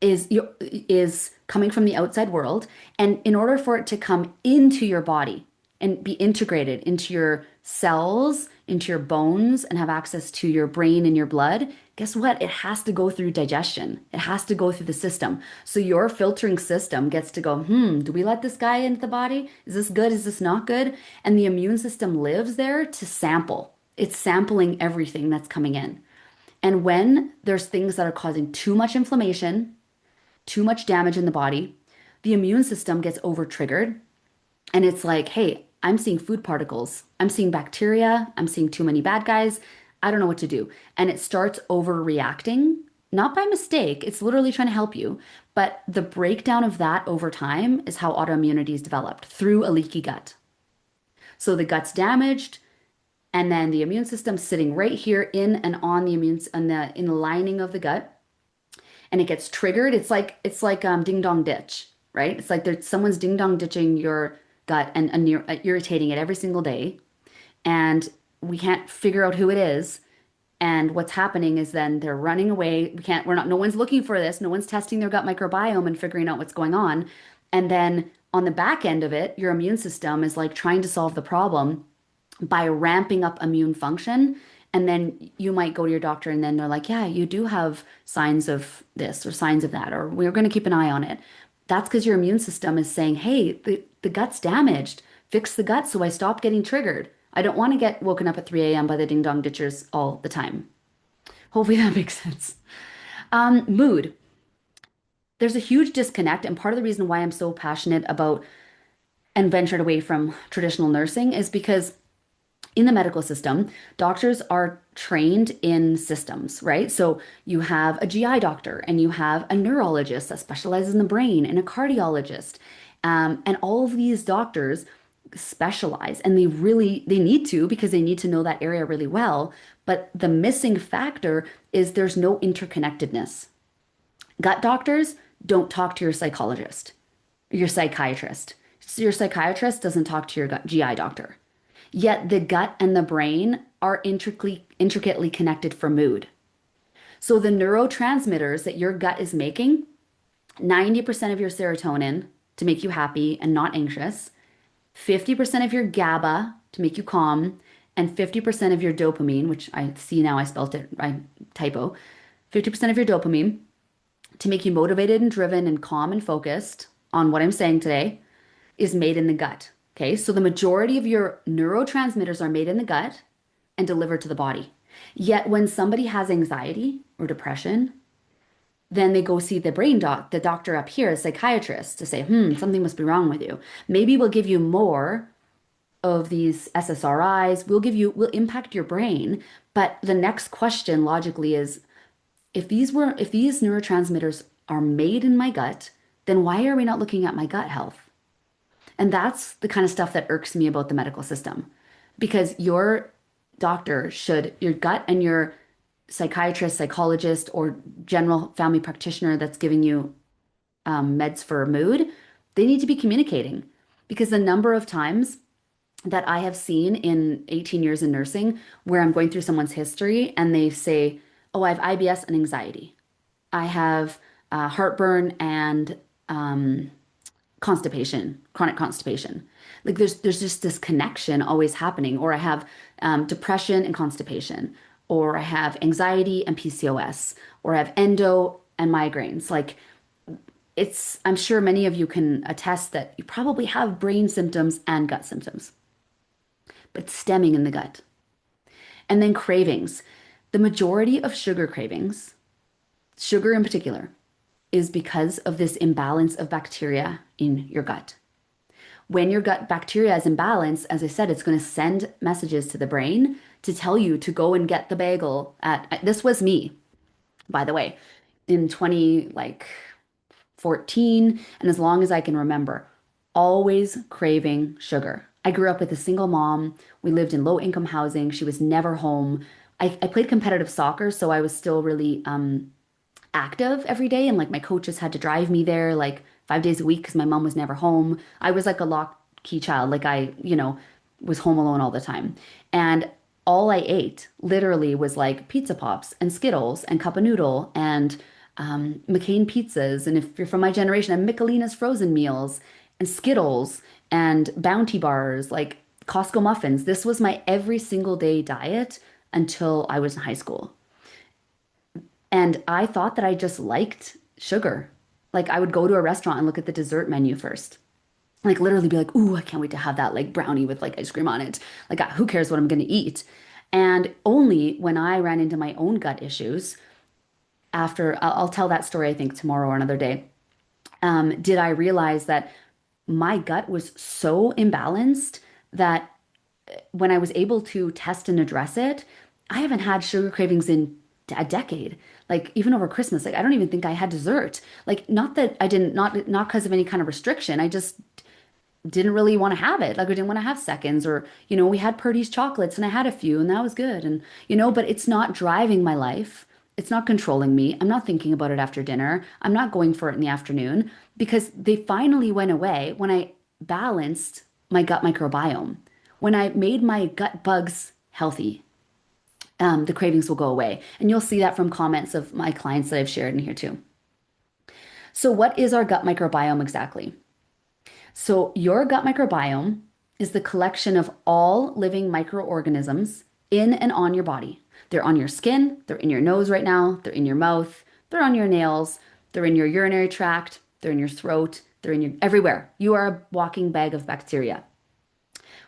is coming from the outside world, and in order for it to come into your body and be integrated into your cells, into your bones, and have access to your brain and your blood, guess what? It has to go through digestion. It has to go through the system. So your filtering system gets to go, do we let this guy into the body? Is this good? Is this not good? And the immune system lives there to sample. It's sampling everything that's coming in. And when there's things that are causing too much inflammation, too much damage in the body, the immune system gets over triggered. And it's like, hey, I'm seeing food particles. I'm seeing bacteria. I'm seeing too many bad guys. I don't know what to do. And it starts overreacting, not by mistake. It's literally trying to help you. But the breakdown of that over time is how autoimmunity is developed through a leaky gut. So the gut's damaged, and then the immune system's sitting right here in and on the in the lining of the gut, and it gets triggered. It's like ding dong ditch, right? It's like there's someone's ding dong ditching your gut and you're irritating it every single day, and we can't figure out who it is. And what's happening is then they're running away. No one's looking for this. No one's testing their gut microbiome and figuring out what's going on. And then on the back end of it, your immune system is like trying to solve the problem by ramping up immune function. And then you might go to your doctor and then they're like, yeah, you do have signs of this or signs of that, or we're going to keep an eye on it. That's because your immune system is saying, hey, the gut's damaged. Fix the gut so I stop getting triggered. I don't want to get woken up at 3 a.m. by the ding dong ditchers all the time. Hopefully that makes sense. Mood. There's a huge disconnect. And part of the reason why I'm so passionate about and ventured away from traditional nursing is because in the medical system, doctors are trained in systems, right? So you have a GI doctor and you have a neurologist that specializes in the brain and a cardiologist. And all of these doctors specialize and they need to because they need to know that area really well. But the missing factor is there's no interconnectedness. Gut doctors don't talk to your psychologist, your psychiatrist. So your psychiatrist doesn't talk to your GI doctor. Yet the gut and the brain are intricately connected for mood. So the neurotransmitters that your gut is making, 90% of your serotonin to make you happy and not anxious, 50% of your GABA to make you calm, and 50% of your dopamine, which I see now I spelt it, I typo, 50% of your dopamine to make you motivated and driven and calm and focused on what I'm saying today is made in the gut. Okay, so the majority of your neurotransmitters are made in the gut, and delivered to the body. Yet when somebody has anxiety or depression, then they go see the brain doc, the doctor up here, a psychiatrist, to say, something must be wrong with you. Maybe we'll give you more of these SSRIs. We'll impact your brain. But the next question logically is, if these neurotransmitters are made in my gut, then why are we not looking at my gut health? And that's the kind of stuff that irks me about the medical system. Because your gut and your psychiatrist, psychologist, or general family practitioner that's giving you meds for mood, they need to be communicating. Because the number of times that I have seen in 18 years in nursing where I'm going through someone's history and they say, oh, I have IBS and anxiety. I have heartburn and constipation, chronic constipation. Like there's just this connection always happening. Or I have depression and constipation, or I have anxiety and PCOS, or I have endo and migraines. Like I'm sure many of you can attest that you probably have brain symptoms and gut symptoms, but stemming in the gut. And then cravings. The majority of sugar cravings, sugar in particular, is because of this imbalance of bacteria in your gut. When your gut bacteria is imbalanced, as I said, it's going to send messages to the brain to tell you to go and get the bagel this was me, by the way, in 20 like 14, and as long as I can remember, always craving sugar. I grew up with a single mom. We lived in low income housing. She was never home. I played competitive soccer, so I was still really active every day. And like my coaches had to drive me there like 5 days a week because my mom was never home. I was like a lock key child. Like was home alone all the time. And all I ate literally was like pizza pops and Skittles and cup of noodle and McCain pizzas. And if you're from my generation, and Michelina's frozen meals and Skittles and Bounty bars, like Costco muffins. This was my every single day diet until I was in high school. And I thought that I just liked sugar. Like I would go to a restaurant and look at the dessert menu first. Like literally be like, ooh, I can't wait to have that like brownie with like ice cream on it. Like who cares what I'm going to eat? And only when I ran into my own gut issues after, I'll tell that story, I think tomorrow or another day, did I realize that my gut was so imbalanced that when I was able to test and address it, I haven't had sugar cravings in a decade. Like even over Christmas, like I don't even think I had dessert. Like not that I didn't, not because of any kind of restriction. I just didn't really want to have it. Like I didn't want to have seconds or, we had Purdy's chocolates and I had a few and that was good. And, but it's not driving my life. It's not controlling me. I'm not thinking about it after dinner. I'm not going for it in the afternoon because they finally went away when I balanced my gut microbiome. When I made my gut bugs healthy, the cravings will go away. And you'll see that from comments of my clients that I've shared in here too. So what is our gut microbiome exactly? So your gut microbiome is the collection of all living microorganisms in and on your body. They're on your skin, they're in your nose right now, they're in your mouth, they're on your nails, they're in your urinary tract, they're in your throat, they're in your everywhere. You are a walking bag of bacteria.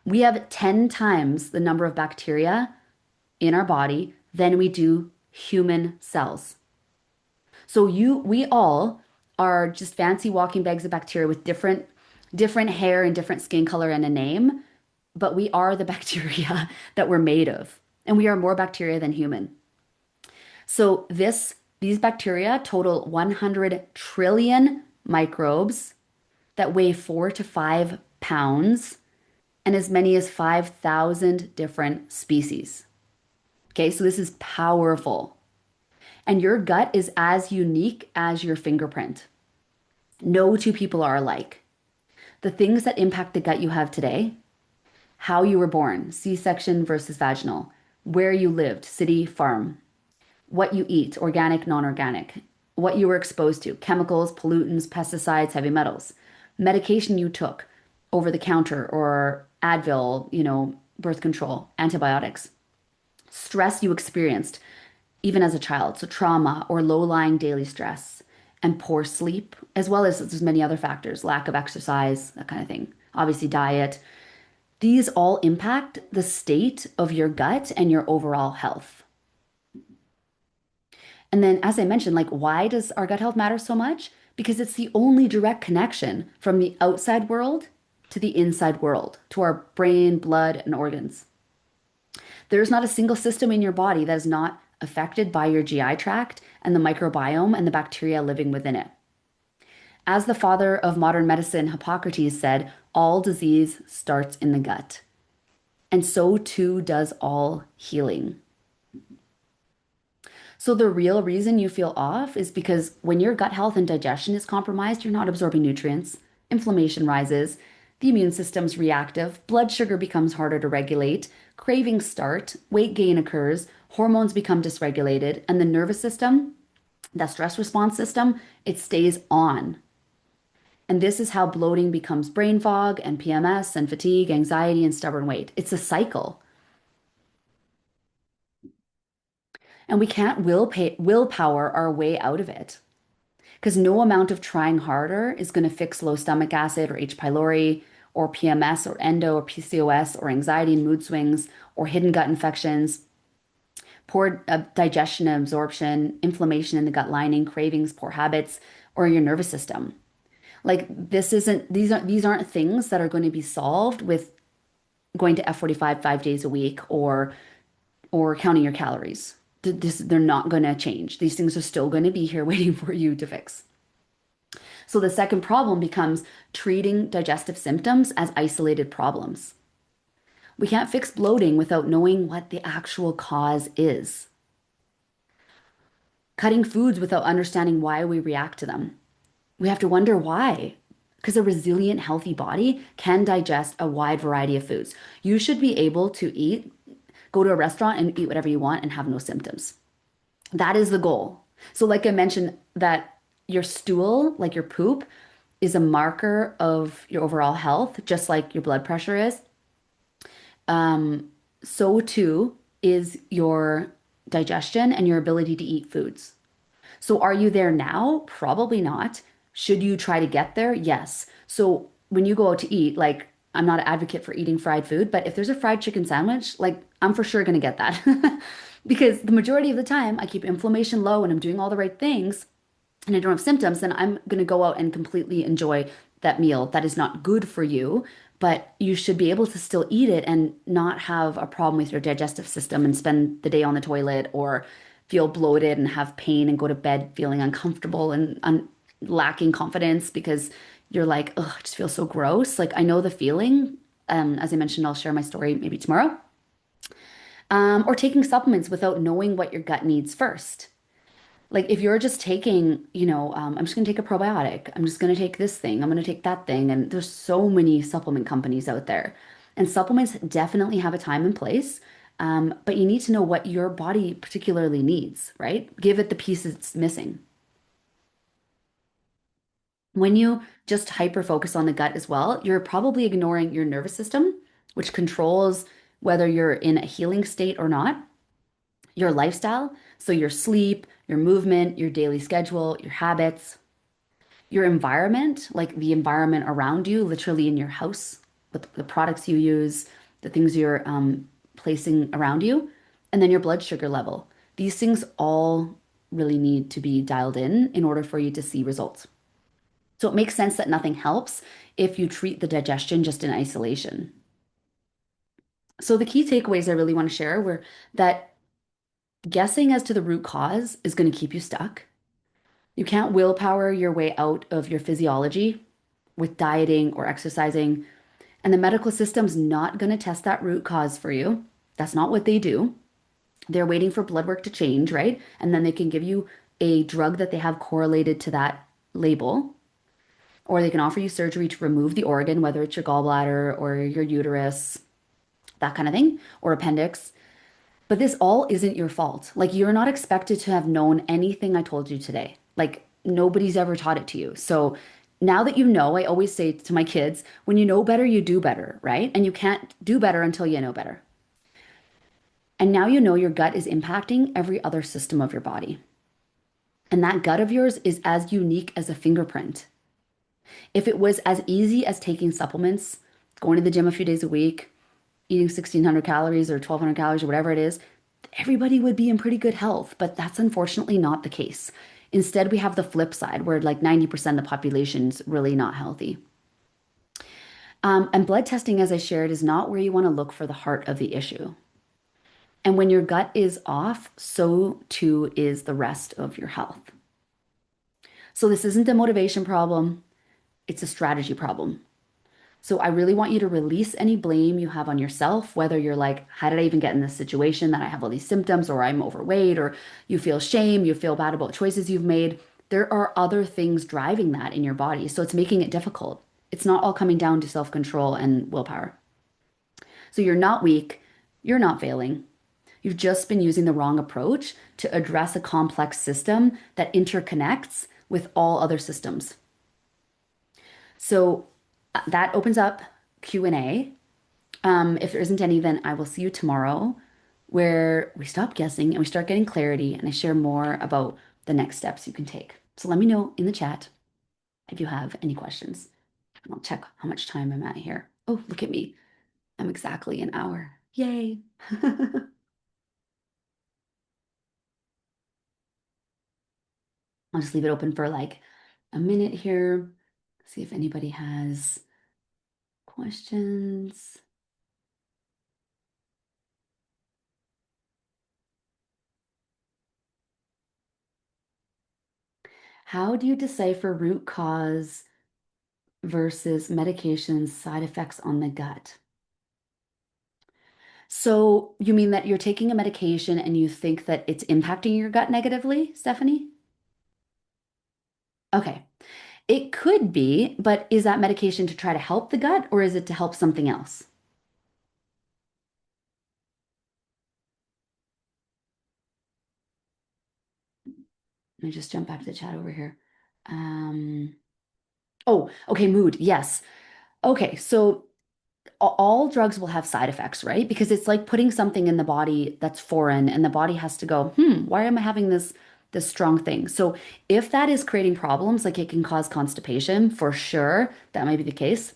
We have 10 times the number of bacteria in our body than we do human cells. So we all are just fancy walking bags of bacteria with different hair and different skin color and a name, but we are the bacteria that we're made of. And we are more bacteria than human. So these bacteria total 100 trillion microbes that weigh 4 to 5 pounds and as many as 5,000 different species. Okay, so this is powerful. And your gut is as unique as your fingerprint. No two people are alike. The things that impact the gut you have today, how you were born, C-section versus vaginal, where you lived, city, farm, what you eat, organic, non-organic, what you were exposed to, chemicals, pollutants, pesticides, heavy metals, medication you took over the counter or Advil, birth control, antibiotics, stress you experienced even as a child, so trauma or low-lying daily stress and poor sleep, as well as there's many other factors, lack of exercise, that kind of thing. Obviously, diet. These all impact the state of your gut and your overall health. And then, as I mentioned, like, why does our gut health matter so much? Because it's the only direct connection from the outside world to the inside world, to our brain, blood, and organs. There's not a single system in your body that is not affected by your GI tract and the microbiome and the bacteria living within it. As the father of modern medicine, Hippocrates said, all disease starts in the gut. And so too does all healing. So the real reason you feel off is because when your gut health and digestion is compromised, you're not absorbing nutrients, inflammation rises, the immune system's reactive, blood sugar becomes harder to regulate, cravings start, weight gain occurs, hormones become dysregulated, and the nervous system, that stress response system, it stays on. And this is how bloating becomes brain fog and PMS and fatigue, anxiety, and stubborn weight. It's a cycle. And we can't willpower our way out of it because no amount of trying harder is going to fix low stomach acid or H. pylori or PMS or endo or PCOS or anxiety and mood swings or hidden gut infections, poor digestion and absorption, inflammation in the gut lining, cravings, poor habits, or your nervous system. Like this isn't these aren't things that are going to be solved with going to F45 5 days a week or counting your calories. They're not going to change. These things are still going to be here waiting for you to fix. So the second problem becomes treating digestive symptoms as isolated problems. We can't fix bloating without knowing what the actual cause is. Cutting foods without understanding why we react to them. We have to wonder why. Because a resilient, healthy body can digest a wide variety of foods. You should be able to go to a restaurant and eat whatever you want and have no symptoms. That is the goal. So, like I mentioned, that your stool, like your poop, is a marker of your overall health, just like your blood pressure is. So too is your digestion and your ability to eat foods. So, are you there now? Probably not. Should you try to get there? Yes. So, when you go out to eat, like, I'm not an advocate for eating fried food, but if there's a fried chicken sandwich, like, I'm for sure going to get that. Because the majority of the time, I keep inflammation low and I'm doing all the right things and I don't have symptoms, then I'm going to go out and completely enjoy that meal. That is not good for you, but you should be able to still eat it and not have a problem with your digestive system and spend the day on the toilet or feel bloated and have pain and go to bed feeling uncomfortable and lacking confidence because you're like, oh, I just feel so gross. Like I know the feeling. As I mentioned, I'll share my story maybe tomorrow. Or taking supplements without knowing what your gut needs first. Like if you're just taking, I'm just going to take a probiotic. I'm just going to take this thing. I'm going to take that thing. And there's so many supplement companies out there. And supplements definitely have a time and place. But you need to know what your body particularly needs, right? Give it the piece it's missing. When you just hyper focus on the gut as well, you're probably ignoring your nervous system, which controls whether you're in a healing state or not, your lifestyle, so your sleep, your movement, your daily schedule, your habits, your environment, like the environment around you, literally in your house, with the products you use, the things you're placing around you, and then your blood sugar level. These things all really need to be dialed in order for you to see results. So it makes sense that nothing helps if you treat the digestion just in isolation. So the key takeaways I really want to share were that guessing as to the root cause is going to keep you stuck. You can't willpower your way out of your physiology with dieting or exercising, and the medical system's not going to test that root cause for you. That's not what they do. They're waiting for blood work to change, right? And then they can give you a drug that they have correlated to that label, or they can offer you surgery to remove the organ, whether it's your gallbladder or your uterus, that kind of thing, or appendix. But this all isn't your fault. Like, you're not expected to have known anything I told you today. Like, nobody's ever taught it to you. So now that you know, I always say to my kids, when you know better, you do better, right? And you can't do better until you know better. And now you know your gut is impacting every other system of your body. And that gut of yours is as unique as a fingerprint. If it was as easy as taking supplements, going to the gym a few days a week, eating 1,600 calories or 1,200 calories or whatever it is, everybody would be in pretty good health. But that's unfortunately not the case. Instead, we have the flip side where like 90% of the population's really not healthy. And blood testing, as I shared, is not where you want to look for the heart of the issue. And when your gut is off, so too is the rest of your health. So this isn't a motivation problem, it's a strategy problem. So I really want you to release any blame you have on yourself, whether you're like, how did I even get in this situation that I have all these symptoms, or I'm overweight, or you feel shame, you feel bad about choices you've made. There are other things driving that in your body. So it's making it difficult. It's not all coming down to self-control and willpower. So you're not weak, you're not failing. You've just been using the wrong approach to address a complex system that interconnects with all other systems. So that opens up Q&A. If there isn't any, then I will see you tomorrow where we stop guessing and we start getting clarity and I share more about the next steps you can take. So let me know in the chat if you have any questions. And I'll check how much time I'm at here. Oh, look at me. I'm exactly an hour. Yay. I'll just leave it open for like a minute here. See if anybody has questions. How do you decipher root cause versus medication side effects on the gut? So you mean that you're taking a medication and you think that it's impacting your gut negatively, Stephanie? Okay. It could be, but is that medication to try to help the gut or is it to help something else? Let me just jump back to the chat over here. Um, oh, okay, mood. Yes. Okay, so all drugs will have side effects, right? Because it's like putting something in the body that's foreign and the body has to go, why am I having this strong thing? So if that is creating problems, like it can cause constipation, for sure, that might be the case.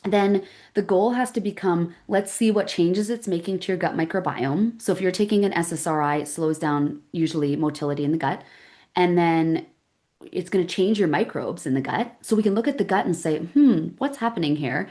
Then the goal has to become, let's see what changes it's making to your gut microbiome. So if you're taking an SSRI, it slows down usually motility in the gut. And then it's going to change your microbes in the gut. So we can look at the gut and say, what's happening here?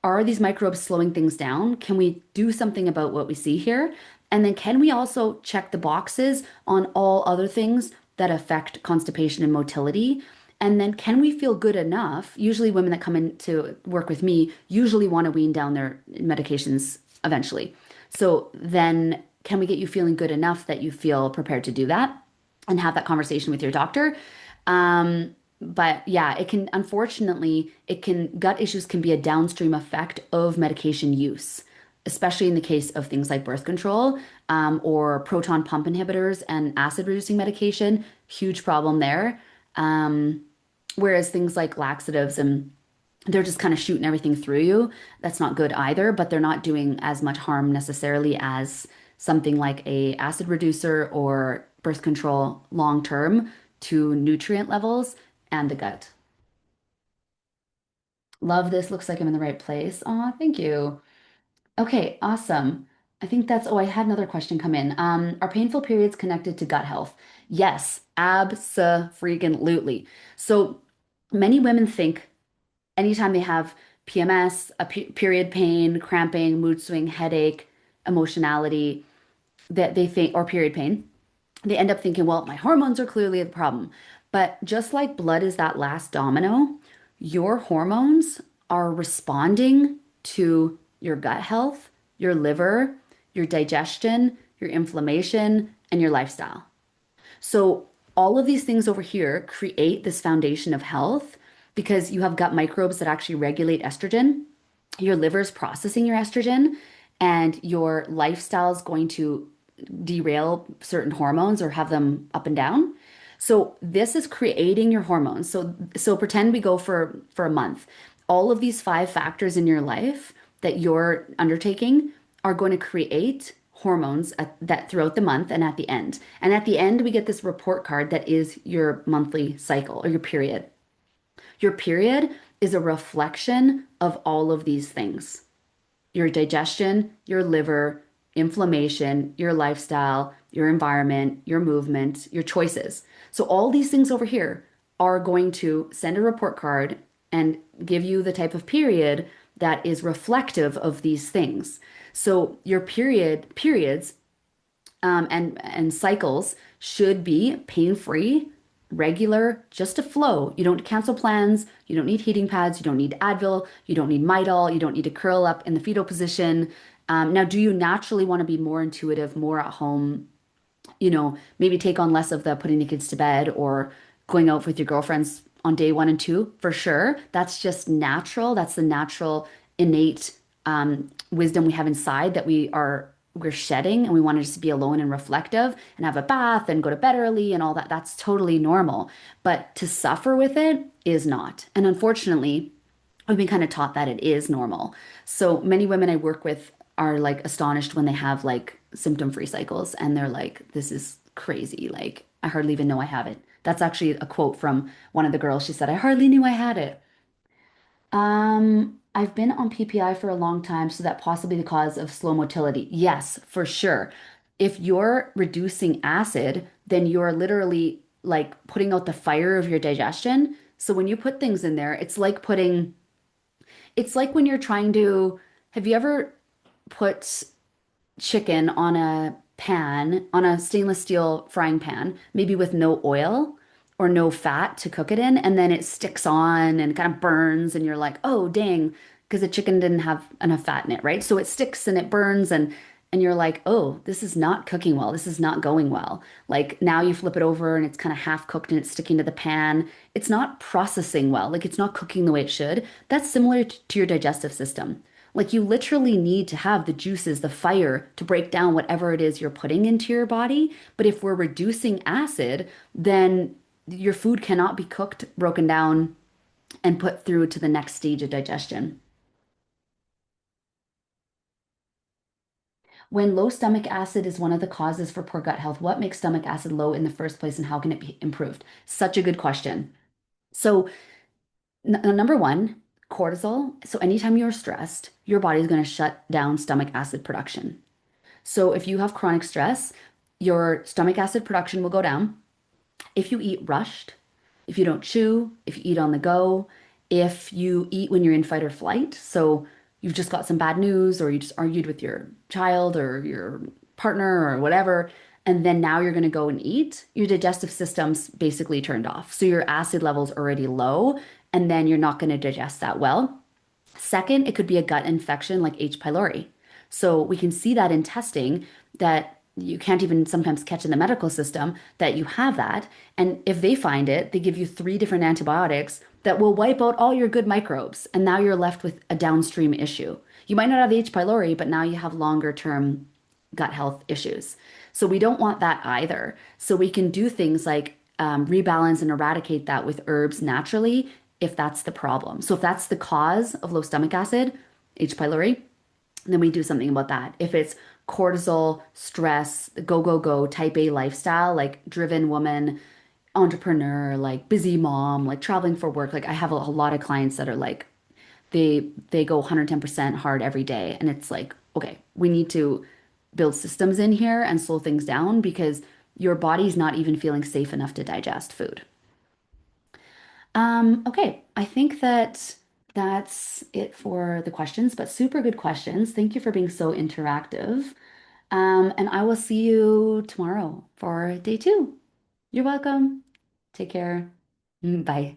Are these microbes slowing things down? Can we do something about what we see here? And then can we also check the boxes on all other things that affect constipation and motility? And then can we feel good enough? Usually women that come in to work with me usually want to wean down their medications eventually. So then can we get you feeling good enough that you feel prepared to do that and have that conversation with your doctor? But yeah, it can, unfortunately, gut issues can be a downstream effect of medication use, especially in the case of things like birth control, or proton pump inhibitors and acid reducing medication. Huge problem there. Um, Whereas things like laxatives and they're just kind of shooting everything through you. That's not good either, but they're not doing as much harm necessarily as something like a acid reducer or birth control long term to nutrient levels and the gut. Love this. Looks like I'm in the right place. Aw, thank you. Okay, awesome. I think that's, oh, I had another question come in. Are painful periods connected to gut health? Yes, abso-freaking-lutely. So many women think anytime they have PMS, period pain, cramping, mood swing, headache, emotionality, that they think, or period pain, they end up thinking, well, my hormones are clearly the problem. But just like blood is that last domino, your hormones are responding to your gut health, your liver, your digestion, your inflammation, and your lifestyle. So all of these things over here create this foundation of health because you have gut microbes that actually regulate estrogen. Your liver's processing your estrogen, and your lifestyle is going to derail certain hormones or have them up and down. So this is creating your hormones. So pretend we go for a month. All of these five factors in your life that you're undertaking are going to create hormones that throughout the month and at the end. And at the end, we get this report card that is your monthly cycle or your period. Your period is a reflection of all of these things. your digestion, your liver, inflammation, your lifestyle, your environment, your movement, your choices. So all these things over here are going to send a report card and give you the type of period that is reflective of these things. So your periods and cycles should be pain-free, regular, just a flow. You don't cancel plans. You don't need heating pads. You don't need Advil. You don't need Midol. You don't need to curl up in the fetal position. Now, do you naturally want to be more intuitive, more at home? Maybe take on less of the putting the kids to bed or going out with your girlfriends on day one and two, for sure. That's just natural. That's the natural, innate wisdom we have inside that we're shedding, and we want to just be alone and reflective and have a bath and go to bed early and all that. That's totally normal. But to suffer with it is not. And unfortunately, I've been kind of taught that it is normal. So many women I work with are like astonished when they have like symptom-free cycles and they're like, this is crazy. Like, I hardly even know I have it. That's actually a quote from one of the girls. She said, I hardly knew I had it. I've been on PPI for a long time, so that possibly the cause of slow motility. Yes, for sure. If you're reducing acid, then you're literally like putting out the fire of your digestion. So when you put things in there, it's like when you're trying to, have you ever put chicken on a pan, on a stainless steel frying pan, maybe with no oil or no fat to cook it in, and then it sticks on and kind of burns, and you're like, oh, dang, because the chicken didn't have enough fat in it, right? So it sticks and it burns, and you're like, oh, this is not cooking well. This is not going well. Like now you flip it over and it's kind of half cooked and it's sticking to the pan. It's not processing well. Like it's not cooking the way it should. That's similar to your digestive system. Like you literally need to have the juices, the fire to break down whatever it is you're putting into your body. But if we're reducing acid, then your food cannot be cooked, broken down, and put through to the next stage of digestion. When low stomach acid is one of the causes for poor gut health, what makes stomach acid low in the first place and how can it be improved? Such a good question. So, number one, cortisol. So, anytime you're stressed, your body is going to shut down stomach acid production. So if you have chronic stress, your stomach acid production will go down. If you eat rushed, if you don't chew, if you eat on the go, if you eat when you're in fight or flight, so you've just got some bad news or you just argued with your child or your partner or whatever, and then now you're going to go and eat, your digestive system's basically turned off. So your acid level's already low, and then you're not going to digest that well. Second, it could be a gut infection like H. pylori. So we can see that in testing that you can't even sometimes catch in the medical system that you have that. And if they find it, they give you three different antibiotics that will wipe out all your good microbes. And now you're left with a downstream issue. You might not have the H. pylori, but now you have longer term gut health issues. So we don't want that either. So we can do things like rebalance and eradicate that with herbs naturally if that's the problem. So if that's the cause of low stomach acid, H. pylori, then we do something about that. If it's cortisol, stress, go, go, go, type A lifestyle, like driven woman, entrepreneur, like busy mom, like traveling for work, like I have a lot of clients that are like they go 110% hard every day and it's like, okay, we need to build systems in here and slow things down because your body's not even feeling safe enough to digest food. Okay, I think that that's it for the questions, but super good questions. Thank you for being so interactive. And I will see you tomorrow for day two. You're welcome. Take care. Bye.